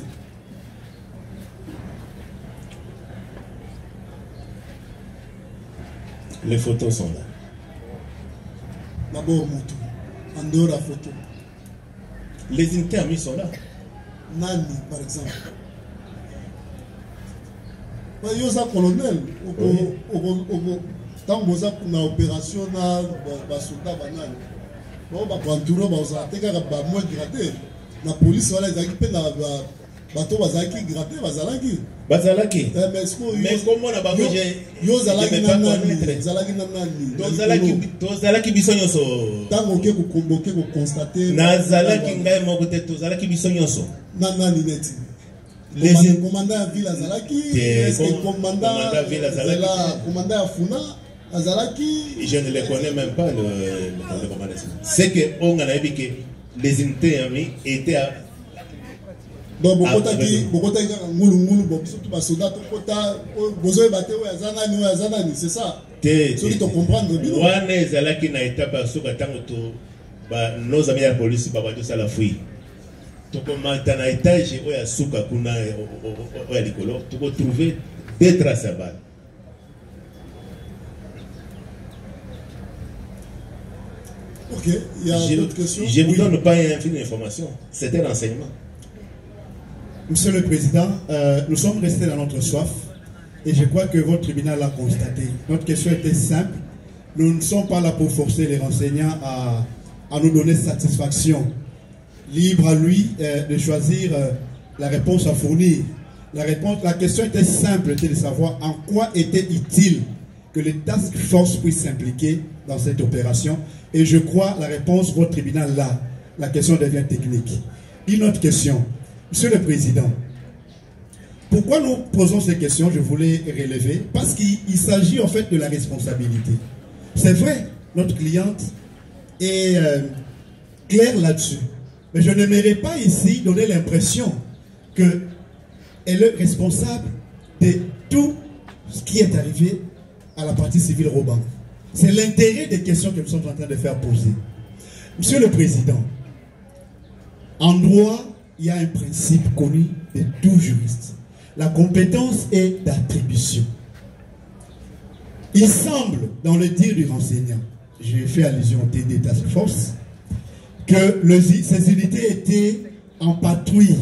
les photos sont là. D'abord mutu en dehors la photo les unités amis sont là. Nani par exemple yo za colonel tant boza na opération na basoda banani bo ba kwanturo baza teka ba mo gratter na police wala ezaki pe na bato bazaki gratter bazalaki mais comment na bango yo zalaki na nani tozalaki biso nyonso tango ke ko constater na zalaki ngai moko te tozalaki biso nyonso na nani neti les commandant ville azalaki est-ce que commandant ville azalaki commandant Funa azalaki je ne les connais même pas le commandant c'est que on a dit que les unités amis étaient à donc bokotaki ngulu surtout ba soldats kota bozoe baté o azanani c'est ça celui to comprendre bien wana ezalaki na étape soka tango to ba nos amis ya police ba bato sala fui tokomata na étage oya suka kuna oya likolo toko trouver des traces à balles. Ok, il y a d'autres questions. Je ne vous donne pas une information, c'est un renseignement. Monsieur le Président, nous sommes restés dans notre soif et je crois que votre tribunal l'a constaté. Notre question était simple. Nous ne sommes pas là pour forcer les renseignants à nous donner satisfaction. Libre à lui de choisir la réponse à fournir. La question était simple, était de savoir en quoi était utile que les task force puissent s'impliquer dans cette opération. Et je crois la réponse, votre tribunal là, la question devient technique. Une autre question. Monsieur le Président, pourquoi nous posons ces questions, je voulais relever, parce qu'il s'agit en fait de la responsabilité. C'est vrai, notre cliente est claire là-dessus. Mais je n'aimerais pas ici donner l'impression qu'elle est responsable de tout ce qui est arrivé à la partie civile Roban. C'est l'intérêt des questions que nous sommes en train de faire poser. Monsieur le Président, en droit, il y a un principe connu de tout juriste. La compétence est d'attribution. Il semble, dans le dire du renseignant, j'ai fait allusion au TD Task Force, que ces unités étaient en patrouille.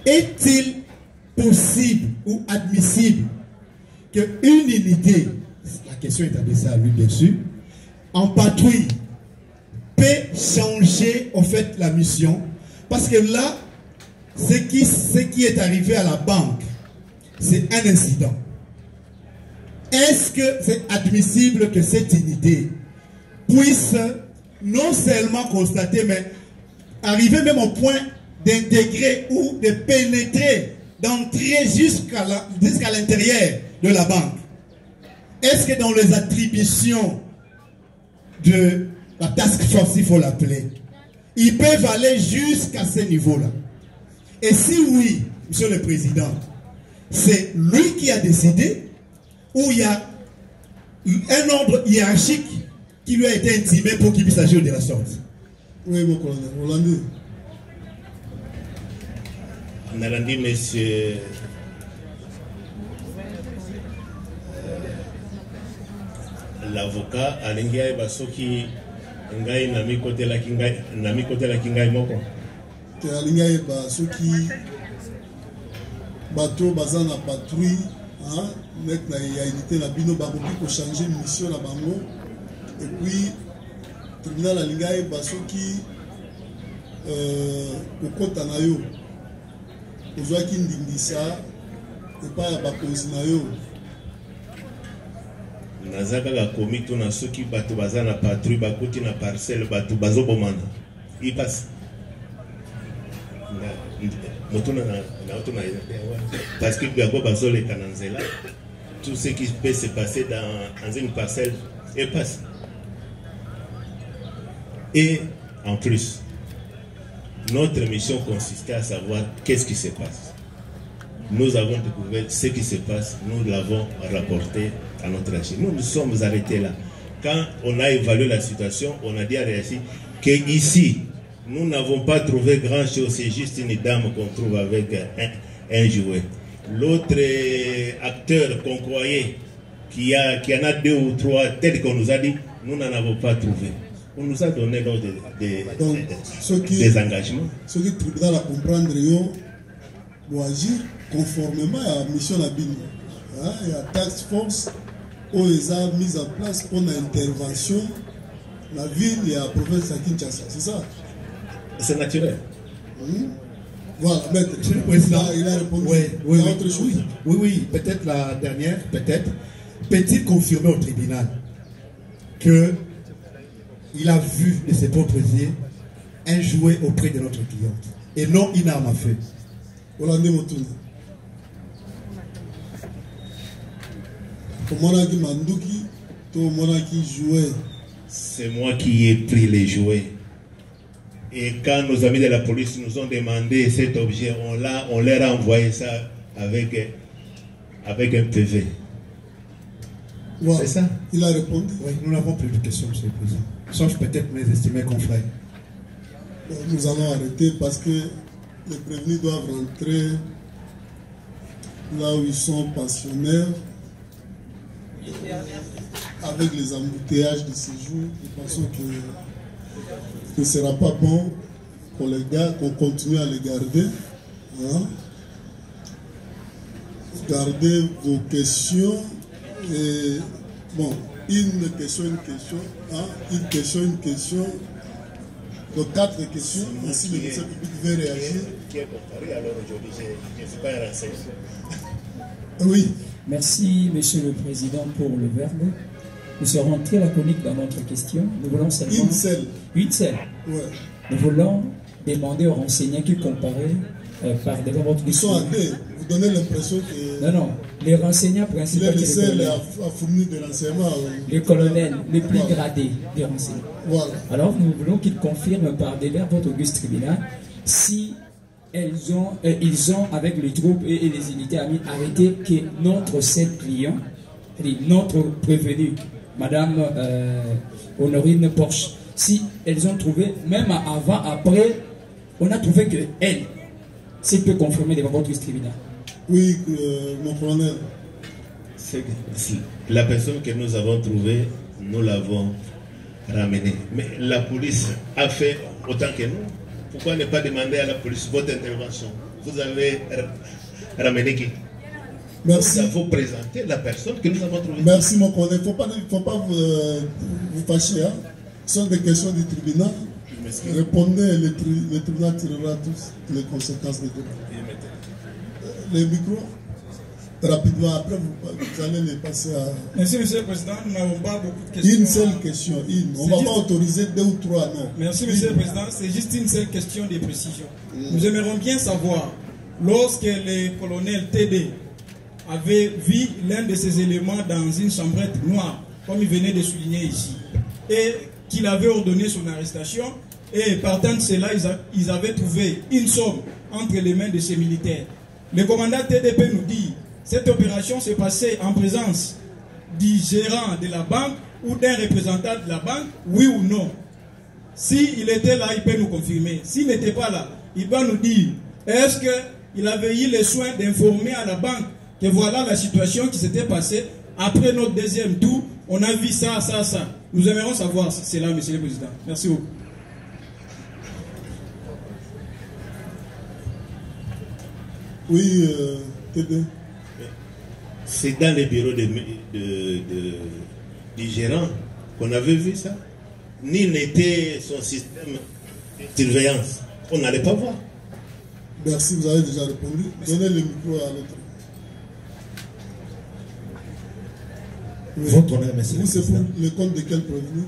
Est-il possible ou admissible qu'une unité, la question est adressée à lui bien sûr, en patrouille, peut changer en fait la mission? Parce que là, ce qui est arrivé à la banque, c'est un incident. Est-ce que c'est admissible que cette unité puisse non seulement constater, mais arriver même au point d'intégrer ou de pénétrer, d'entrer jusqu'à l'intérieur de la banque? Est-ce que dans les attributions de la task force, il faut l'appeler, ils peuvent aller jusqu'à ce niveau-là? Et si oui, Monsieur le Président, c'est lui qui a décidé, ou il y a un ordre hiérarchique qui lui a été intimé pour qu'il puisse agir de la sorte? Oui, mon colonel, Rolando. On a dit, monsieur l'avocat Alingia Basoki ngai nami kotela kingai moko. Te alinga yeba soki bato baza na patrouille, hein, nek na ya unité na bino bakoki ko changer mission na bango, et puis tribunal alinga yeba soki kokota na yo ozwaki ndingisa epa ya bakonzi na yo. Nazaka la komito na soki bato baza na patrouille bakoti na parcelle bato bazobomana. Il passe. Parce que tout ce qui peut se passer dans une parcelle et passe. Et en plus, notre mission consistait à savoir qu'est-ce qui se passe. Nous avons découvert ce qui se passe, nous l'avons rapporté à notre archive. Nous nous sommes arrêtés là. Quand on a évalué la situation, on a dit à Réassi qu'ici, nous n'avons pas trouvé grand-chose, c'est juste une dame qu'on trouve avec un jouet. L'autre acteur qu'on croyait qu'il y en a 2 ou 3, tel qu'on nous a dit, nous n'en avons pas trouvé. On nous a donné l'ordre des engagements. Ce qui est tribunal à comprendre, doit agir conformément à la mission de la BIN. Il y a task force où ils ont mis en place pour l'intervention la ville et la province de Kinshasa. C'est ça? C'est naturel. Voilà, maître. Monsieur le Président, il a répondu. Oui, peut-être la dernière, peut-être. Peut-il confirmer au tribunal que il a vu de ses propres yeux un jouet auprès de notre cliente et non une arme à feu? C'est moi qui ai pris les jouets. Et quand nos amis de la police nous ont demandé cet objet, on leur a envoyé ça avec un PV. Ouais. C'est ça? Il a répondu. Oui, nous n'avons plus de questions, Monsieur le Président. Sauf peut-être mes estimés confrères. Nous allons arrêter parce que les prévenus doivent rentrer là où ils sont pensionnaires. Avec les embouteillages de ces jours, nous pensons que ce ne sera pas bon qu'on continue à les garder. Hein? Gardez vos questions. Et, bon, une question. Hein? Une question. Donc 4 questions. Ainsi, le ministère public veut réagir. Qui est comparé, alors aujourd'hui, je ne suis pas un renseignement. Oui. Merci, Monsieur le Président, pour le verbe. Nous serons très laconiques dans notre question. Nous voulons seulement... Une seule. Une seule. Ouais. Nous voulons demander aux renseignants qui comparaient par devant votre Ils sont à deux. Vous donnez l'impression que... Non. Les renseignants principaux... Il est le seul à fournir de l'enseignement. Les colonels les plus gradés des renseignants. Voilà. Alors, nous voulons qu'ils confirment par devant votre auguste tribunal si... ils ont, avec les troupes et les unités amies, arrêté que notre 7 clients, notre prévenue, Madame Honorine Porsche, si elles ont trouvé, même avant, après, on a trouvé que elle, s'il peut confirmer devant votre tribunal. Oui, mon colonel. La personne que nous avons trouvée, nous l'avons ramenée. Mais la police a fait autant que nous. Pourquoi ne pas demander à la police votre intervention? Vous avez ramené qui? Merci. Nous avons présenté la personne que nous avons trouvée. Merci mon collègue. Il ne faut pas vous fâcher. Hein? Ce sont des questions du tribunal. Répondez, le tribunal tirera toutes les conséquences de tout. Les micros, rapidement, après vous allez les passer à... Merci Monsieur le Président, nous n'avons pas beaucoup de questions. Une seule question, on ne va pas autoriser 2 ou 3, non. Merci Monsieur le Président, c'est juste une seule question de précision. Nous aimerions bien savoir, lorsque le colonel TD avait vu l'un de ces éléments dans une chambrette noire, comme il venait de souligner ici, et qu'il avait ordonné son arrestation, et partant de cela, ils avaient trouvé une somme entre les mains de ces militaires. Le commandant TDP nous dit, cette opération s'est passée en présence du gérant de la banque ou d'un représentant de la banque, oui ou non. S'il était là, il peut nous confirmer. S'il n'était pas là, il doit nous dire, est-ce qu'il avait eu le soin d'informer à la banque que voilà la situation qui s'était passée. Après notre deuxième tour, on a vu ça. Nous aimerions savoir si c'est là, Monsieur le Président. Merci beaucoup. Oui, c'est dans les bureaux du gérant qu'on avait vu ça. Ni n'était son système de surveillance. On n'allait pas voir. Merci, vous avez déjà répondu. Donnez le micro à l'autre. Votre honneur, monsieur vous, le président. C'est pour le compte de quel prévenu?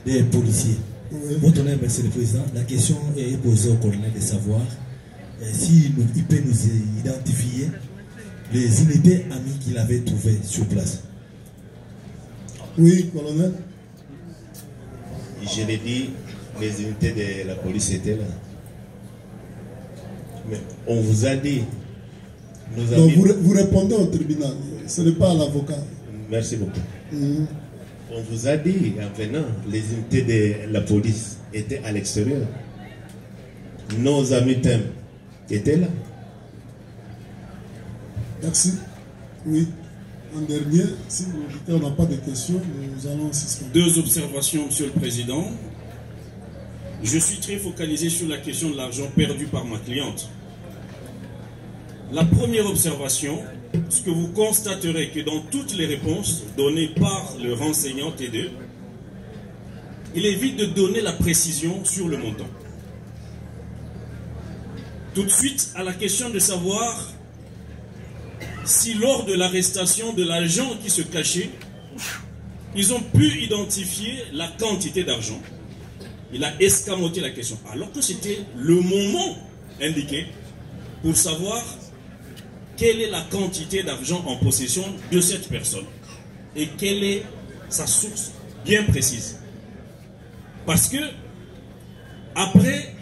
Des policiers. Oui. Votre honneur, monsieur le président, la question est posée au colonel de savoir s'il peut nous identifier les unités amies qu'il avait trouvées sur place. Oui, colonel. Je l'ai dit, les unités de la police étaient là. Mais on vous a dit. Donc vous répondez au tribunal, ce n'est pas à l'avocat. Merci beaucoup. On vous a dit en venant, les unités de la police étaient à l'extérieur. Nos amis TEM étaient là. Merci. Oui. En dernier, si l'auditeur n'a pas de questions, nous allons suspendre. 2 observations, Monsieur le Président. Je suis très focalisé sur la question de l'argent perdu par ma cliente. La première observation, ce que vous constaterez que dans toutes les réponses données par le renseignant T2, il évite de donner la précision sur le montant. Tout de suite, à la question de savoir si lors de l'arrestation de l'agent qui se cachait, ils ont pu identifier la quantité d'argent. Il a escamoté la question, alors que c'était le moment indiqué pour savoir quelle est la quantité d'argent en possession de cette personne et quelle est sa source bien précise. Parce que, après,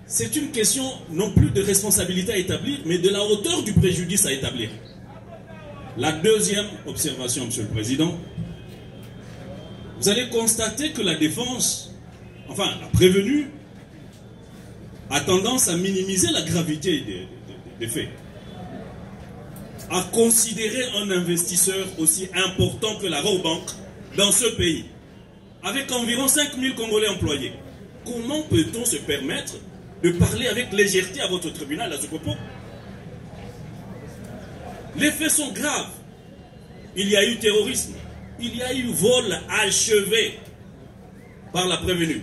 c'est une question non plus de responsabilité à établir, mais de la hauteur du préjudice à établir. La deuxième observation, Monsieur le Président, vous allez constater que la défense, enfin, la prévenue, a tendance à minimiser la gravité des faits. À considérer un investisseur aussi important que la Rabobank dans ce pays, avec environ 5000 Congolais employés. Comment peut-on se permettre de parler avec légèreté à votre tribunal à ce propos? Les faits sont graves. Il y a eu terrorisme, il y a eu vol achevé par la prévenue.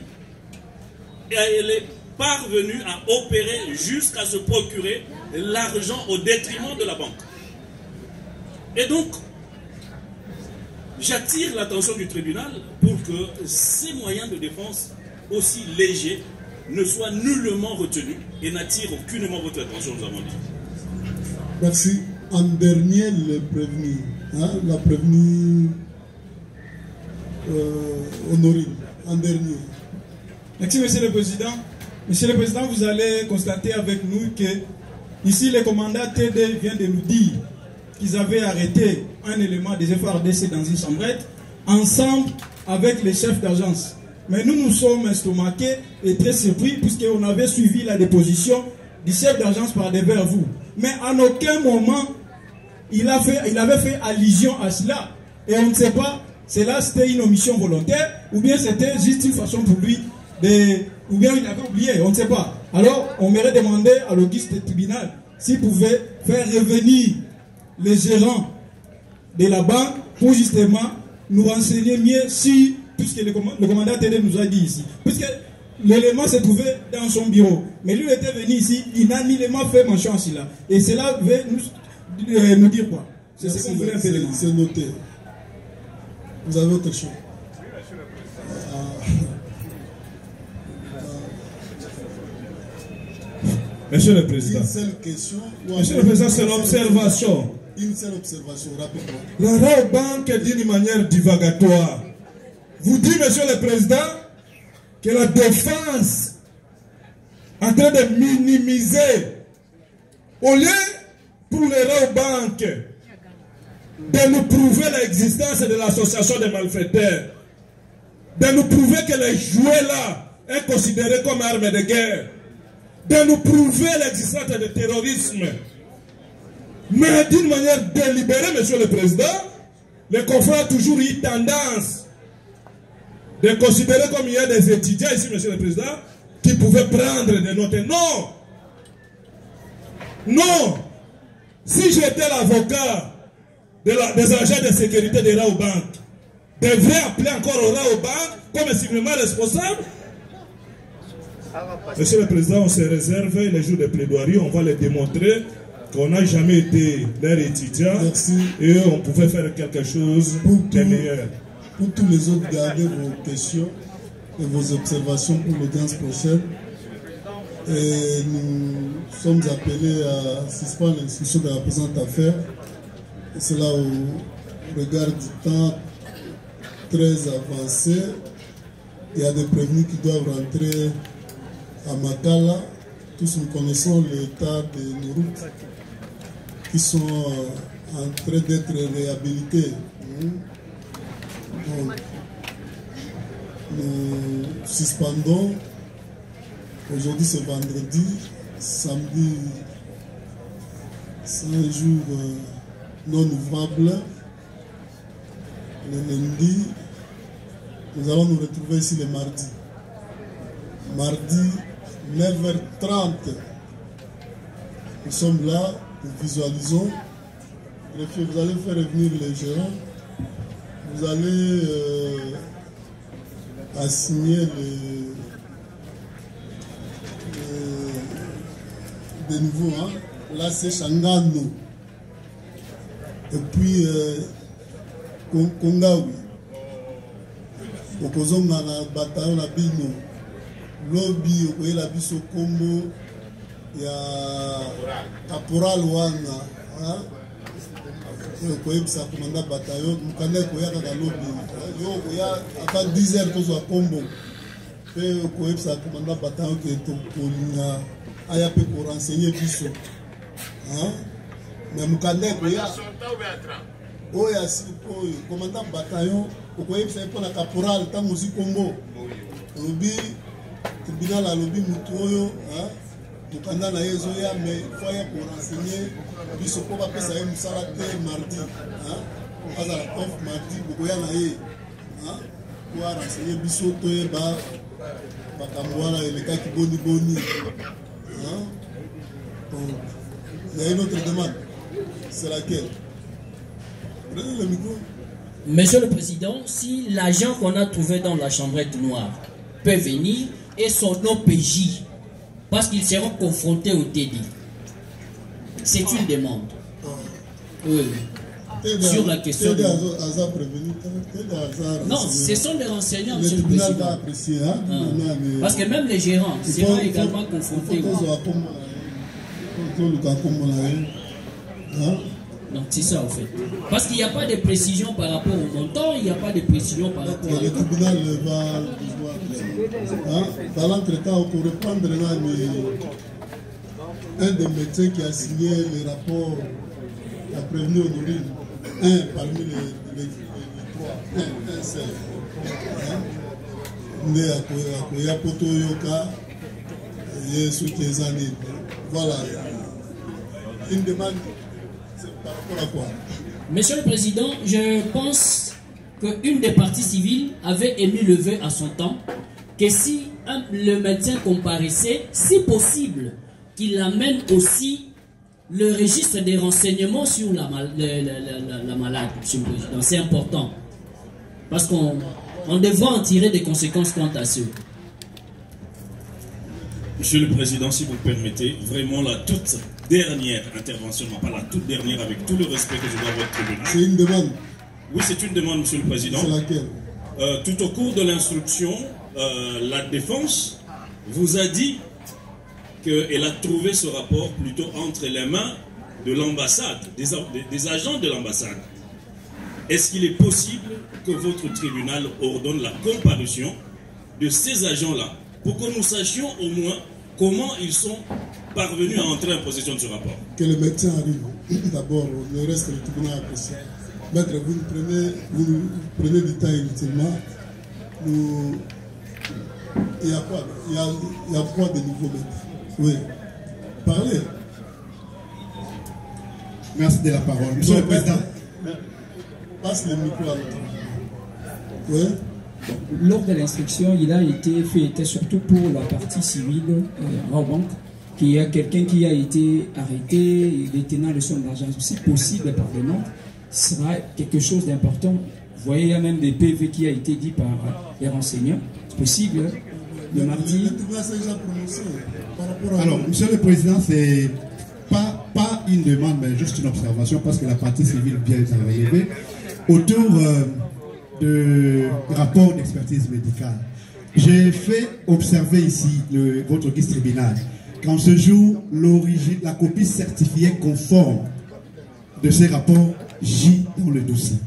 Et elle est parvenue à opérer jusqu'à se procurer l'argent au détriment de la banque. Et donc, j'attire l'attention du tribunal pour que ces moyens de défense aussi légers ne soient nullement retenus et n'attirent aucunement votre attention, nous avons dit. Merci. En dernier, le prévenu, la prévenue Honorine. En dernier. Merci, Monsieur le Président. Monsieur le Président, vous allez constater avec nous que ici, le commandant TD vient de nous dire qu'ils avaient arrêté un élément des FARDC dans une chambrette, ensemble avec les chefs d'agence. Mais nous sommes estomaqués et très surpris, puisqu'on avait suivi la déposition du chef d'agence par devers vous. Mais en aucun moment, il avait fait allusion à cela. Et on ne sait pas, cela c'était une omission volontaire, ou bien c'était juste une façon pour lui ou bien il avait oublié, on ne sait pas. Alors, on m'aurait demandé à l'auguste tribunal s'il pouvait faire revenir les gérants de la banque pour justement nous renseigner mieux si, puisque le commandant TD nous a dit ici, puisque l'élément se trouvait dans son bureau, mais lui était venu ici, il n'a nullement fait mention à cela. Et cela veut nous dire quoi? C'est ce qu'on voulait un peu demander. C'est noté. Vous avez autre chose? Monsieur le Président. Une seule question. Monsieur le Président, c'est l'observation. Une seule observation, rapidement. La Rabobank d'une manière divagatoire vous dit, Monsieur le Président, que la défense est en train de minimiser, au lieu pour les Rabobank de nous prouver l'existence de l'association des malfaiteurs, de nous prouver que les jouets là est considéré comme arme de guerre, de nous prouver l'existence du terrorisme. Mais d'une manière délibérée, Monsieur le Président, les confrères ont toujours eu tendance de considérer comme il y a des étudiants ici, Monsieur le Président, qui pouvaient prendre des notes. Non! Non! Si j'étais l'avocat des agents de sécurité de Raobank, devrait appeler encore au Raobank comme simplement responsable. Monsieur le Président, on se réserve les jours de plaidoirie, on va les démontrer qu'on n'a jamais été leur étudiant. Merci. Et on pouvait faire quelque chose de meilleur. Pour tous les autres, gardez vos questions et vos observations pour l'audience prochaine. Et nous sommes appelés à suspendre l'instruction de la présente affaire. Et cela au regard du temps très avancé. Il y a des prévenus qui doivent rentrer à Makala. Tous nous connaissons l'état de nos routes qui sont en train d'être réhabilitées. Donc, nous suspendons. Aujourd'hui c'est vendredi, samedi c'est un jour non ouvrable. Le lundi, nous allons nous retrouver ici le mardi. Mardi, 9h30. Nous sommes là, nous visualisons. Vous allez faire revenir les gérants. Vous allez assigner de nouveau, hein. Là c'est Changano. Et puis Kongawi. Okozonga na bataillon na bino. Lobby okoye la biso kombo ya caporal wana, hein. Okoyebisa commandant bataillon, mukanda koya kaka lobby. Yo koya ata 10h tozwa kombo. Pe okoyebisa commandant bataillon ke tokolinga aya pe ko renseigner biso. Hein? Mais mukanda koya oya sipo commandant bataillon okoyebisa pe na caporal tango zi kombo. Lobby tribunal a lobby mutu oyo, hein? Mukanda na yezo ya mais faut ya pour renseigner biso ko ba pesa ye musala te mardi, hein? Azala off mardi bokoya na ye, hein? Pour renseigner biso to ye ba bakamwana eleka ki boni, hein? Donc il y a une autre demande. C'est laquelle? Prenez le micro. Monsieur le Président, si l'agent qu'on a trouvé dans la chambrette noire peut venir et son OPJ, parce qu'ils seront confrontés au TD. C'est une demande. Oui. Sur la question de... Non, ce sont les renseignants, Monsieur le Président. Parce que même les gérants seront également confrontés. Donc c'est ça en fait. Parce qu'il n'y a pas de précision par rapport au montant, il n'y a pas de précision par rapport à... Le tribunal va... Dans l'entretemps, pour reprendre un des médecins qui a signé le rapport a prévenu Honorine, un parmi les trois, un seul. Voilà. Une demande, c'est par rapport à quoi? Monsieur le Président, je pense qu'une des parties civiles avait émis le vœu à son temps que si le médecin comparaissait, si possible, qu'il amène aussi le registre des renseignements sur la malade, Monsieur le Président. C'est important. Parce qu'on devra en tirer des conséquences quant à ce. Monsieur le Président, si vous me permettez, vraiment la toute dernière intervention, non pas la toute dernière, avec tout le respect que je dois à votre tribunal. C'est une demande. Oui, c'est une demande, Monsieur le Président. C'est laquelle? Tout au cours de l'instruction, la défense vous a dit qu'elle a trouvé ce rapport plutôt entre les mains de l'ambassade, des agents de l'ambassade. Est-ce qu'il est possible que votre tribunal ordonne la comparution de ces agents-là pour que nous sachions au moins comment ils sont parvenus à entrer en possession de ce rapport? Que le médecin arrive. D'abord, le reste du tribunal apprécie. Maître, vous prenez du temps inutilement. Il y a quoi de nouveau, maître? Oui. Parlez. Merci de la parole. Monsieur le Président. Passe le micro à l'autre. Oui. Lors de l'instruction, il a été fait, était surtout pour la partie civile, Raobank, qu'il y a quelqu'un qui a été arrêté, détenant de son argent, si possible par des notes, ce sera quelque chose d'important. Vous voyez, il y a même des PV qui a été dit par les renseignants. C'est possible, le mardi. Alors, Monsieur le Président, c'est pas une demande, mais juste une observation, parce que la partie civile vient d'être relevée autour de rapport d'expertise médicale. J'ai fait observer ici votre guide tribunal qu'en ce jour, la copie certifiée conforme de ces rapports gît dans le dossier.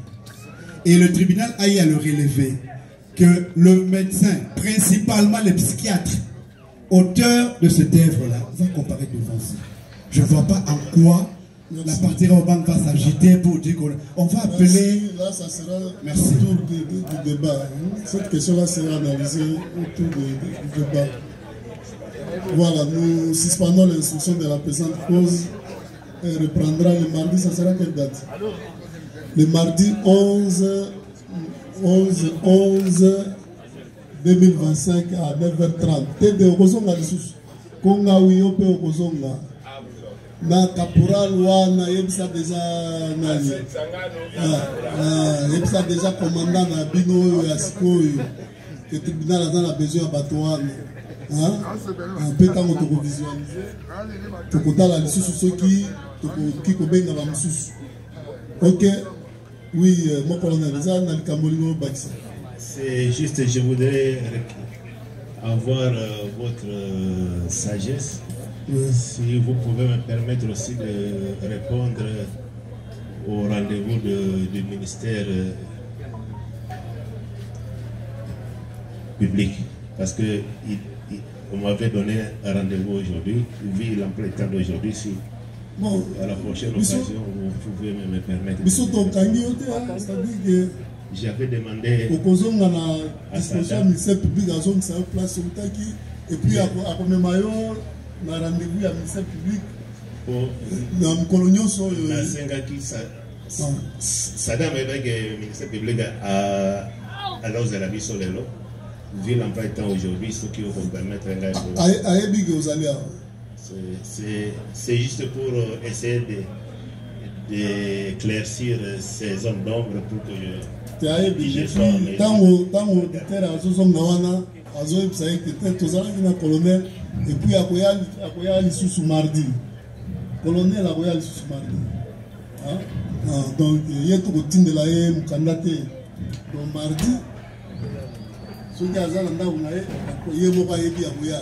Et le tribunal a eu à le relever que le médecin, principalement le psychiatre, auteur de cette œuvre-là, va comparaître devant vous. Je ne vois pas en quoi la partie Raobank va s'agiter pour dire qu'on va appeler... Là, ça sera autour du débat. Cette question-là sera analysée autour du débat. Voilà, nous suspendons l'instruction de la présente cause et reprendra le mardi. Ça sera quelle date? Le mardi 11 2025 à 9h30. Tede okozonga lisusu. Konga wiyo pe okozonga. Na caporal wana yebisa déjà nani. Yebisa déjà commandant na bino oyo ya sikoyo. Que tribunal a besoin ya bato wana. Mpe ntango tokovisualize tokotala lisusu soki tokoki kobenga bamosusu. Ok. Oui, mon colonel, c'est juste, je voudrais avoir votre sagesse. Si vous pouvez me permettre aussi de répondre au rendez-vous du ministère public. Parce que on m'avait donné un rendez-vous aujourd'hui, vu l'emploi du temps d'aujourd'hui. Si bon, à la prochaine occasion, vous pouvez me permettre. J'avais demandé à disposition ministère public à zone ça place et puis à Komemayo na rendez-vous à ministère public dans coloniaux sur la Sengaki ça dame avec le ministère public à l'os de la vie sur les lots. Vu l'emploi du temps aujourd'hui, ce qui vous permettre c'est juste pour essayer d'éclaircir ces zones d'ombre pour que je colonel et puis akoya lisusu mardi colonel akoya lisusu mardi donc ye tokotindela ye mokanda te donc mardi soki aza na ndako na ye moko ayebi akoya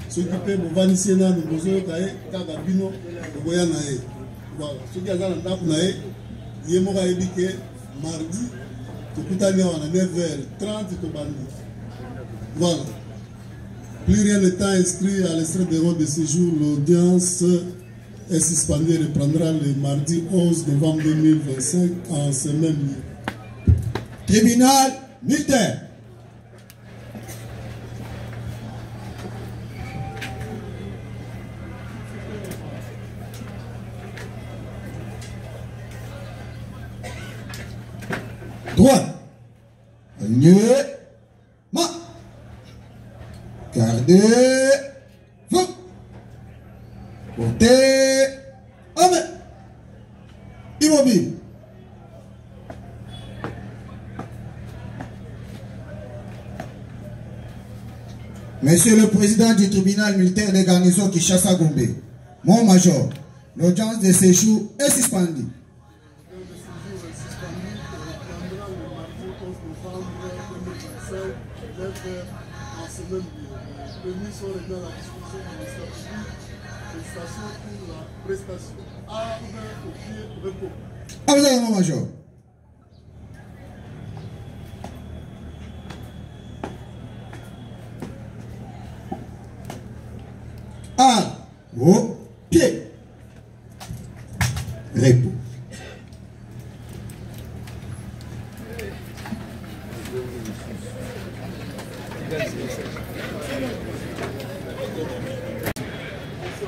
soki mpe bovandisi nanu bozoyoka ye kaka bino okoya na ye voilà soki aza na ndako na ye moko ayebi ke mardi tokutani awa na 9h30 tobandi voilà. Plus rien n'étant inscrit à l'extrait des droits de séjour, l'audience est suspendue et reprendra le mardi 11 novembre 2025 en ce même lieu. Tribunal militaire. Droite. Aligné. Main. Gardez. Vous. Portez. Homme. Immobile. Monsieur le Président du tribunal militaire de garnison Kinshasa Gombe, mon major, l'audience de séjour est suspendue. Ah, vous avez mon major. Ah, au pied. Repos.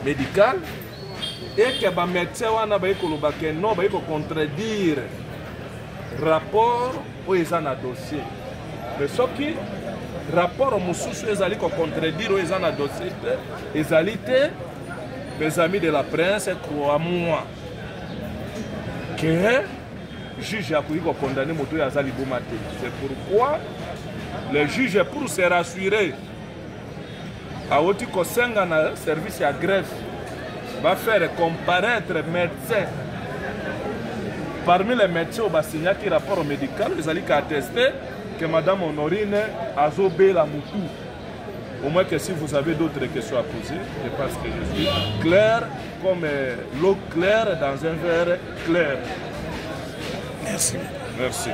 Médical et que les médecins vont contredire rapport ou ils ont un dossier. mais soki rapport mosusu ezali kocontredire oyo eza na dossier te ezali te, mes amis de la presse, crois-moi que juge akoki kokondamne moto oyo aza liboma te. C'est pourquoi le juge, pour se rassurer, aoti kosenga na service ya greffe va faire comparaître médecin. Parmi les médecins au signaki rapport médical, ils allaient attester que Madame Honorine a zobé la moutou. Au moins que si vous avez d'autres questions à poser, je pense que je suis clair comme l'eau claire dans un verre clair. Merci. Merci.